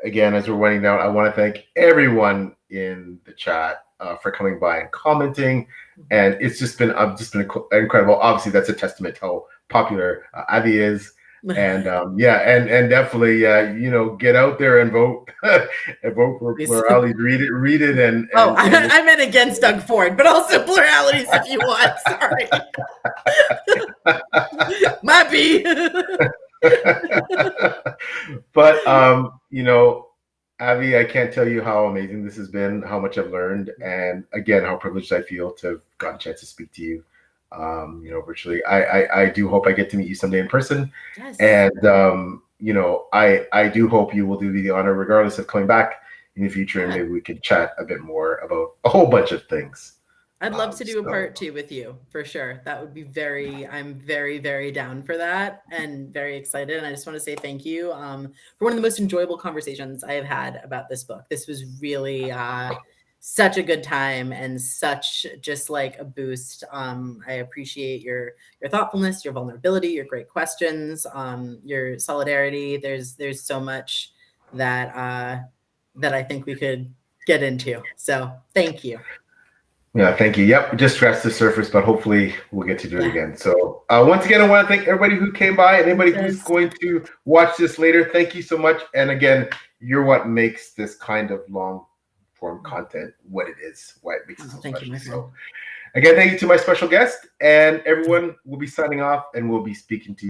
S1: Again, as we're winding down, I want to thank everyone in the chat for coming by and commenting, and it's just been incredible. Obviously, that's a testament to how popular Avi is, and and definitely, get out there and vote, and vote for Pluralities. Read it, and
S2: I meant against Doug Ford, but also Pluralities if you want. Sorry, might be.
S1: But Avi, I can't tell you how amazing this has been, how much I've learned, and again, how privileged I feel to have gotten a chance to speak to you, virtually. I do hope I get to meet you someday in person. Yes. And I do hope you will do me the honor, regardless of coming back in the future, and maybe we could chat a bit more about a whole bunch of things.
S2: I'd love to do a part 2 with you for sure. That would be I'm very, very down for that and very excited. And I just want to say thank you for one of the most enjoyable conversations I have had about this book. This was really such a good time and such just like a boost. I appreciate your thoughtfulness, your vulnerability, your great questions, your solidarity. There's so much that I think we could get into. So thank you.
S1: Yeah, thank you. Yep, just scratched the surface, but hopefully we'll get to do it again. So once again, I want to thank everybody who came by and anybody who's going to watch this later. Thank you so much. And again, you're what makes this kind of long form content what it is, why it makes it so special. So again, thank you to my special guest, and everyone will be signing off, and we'll be speaking to you.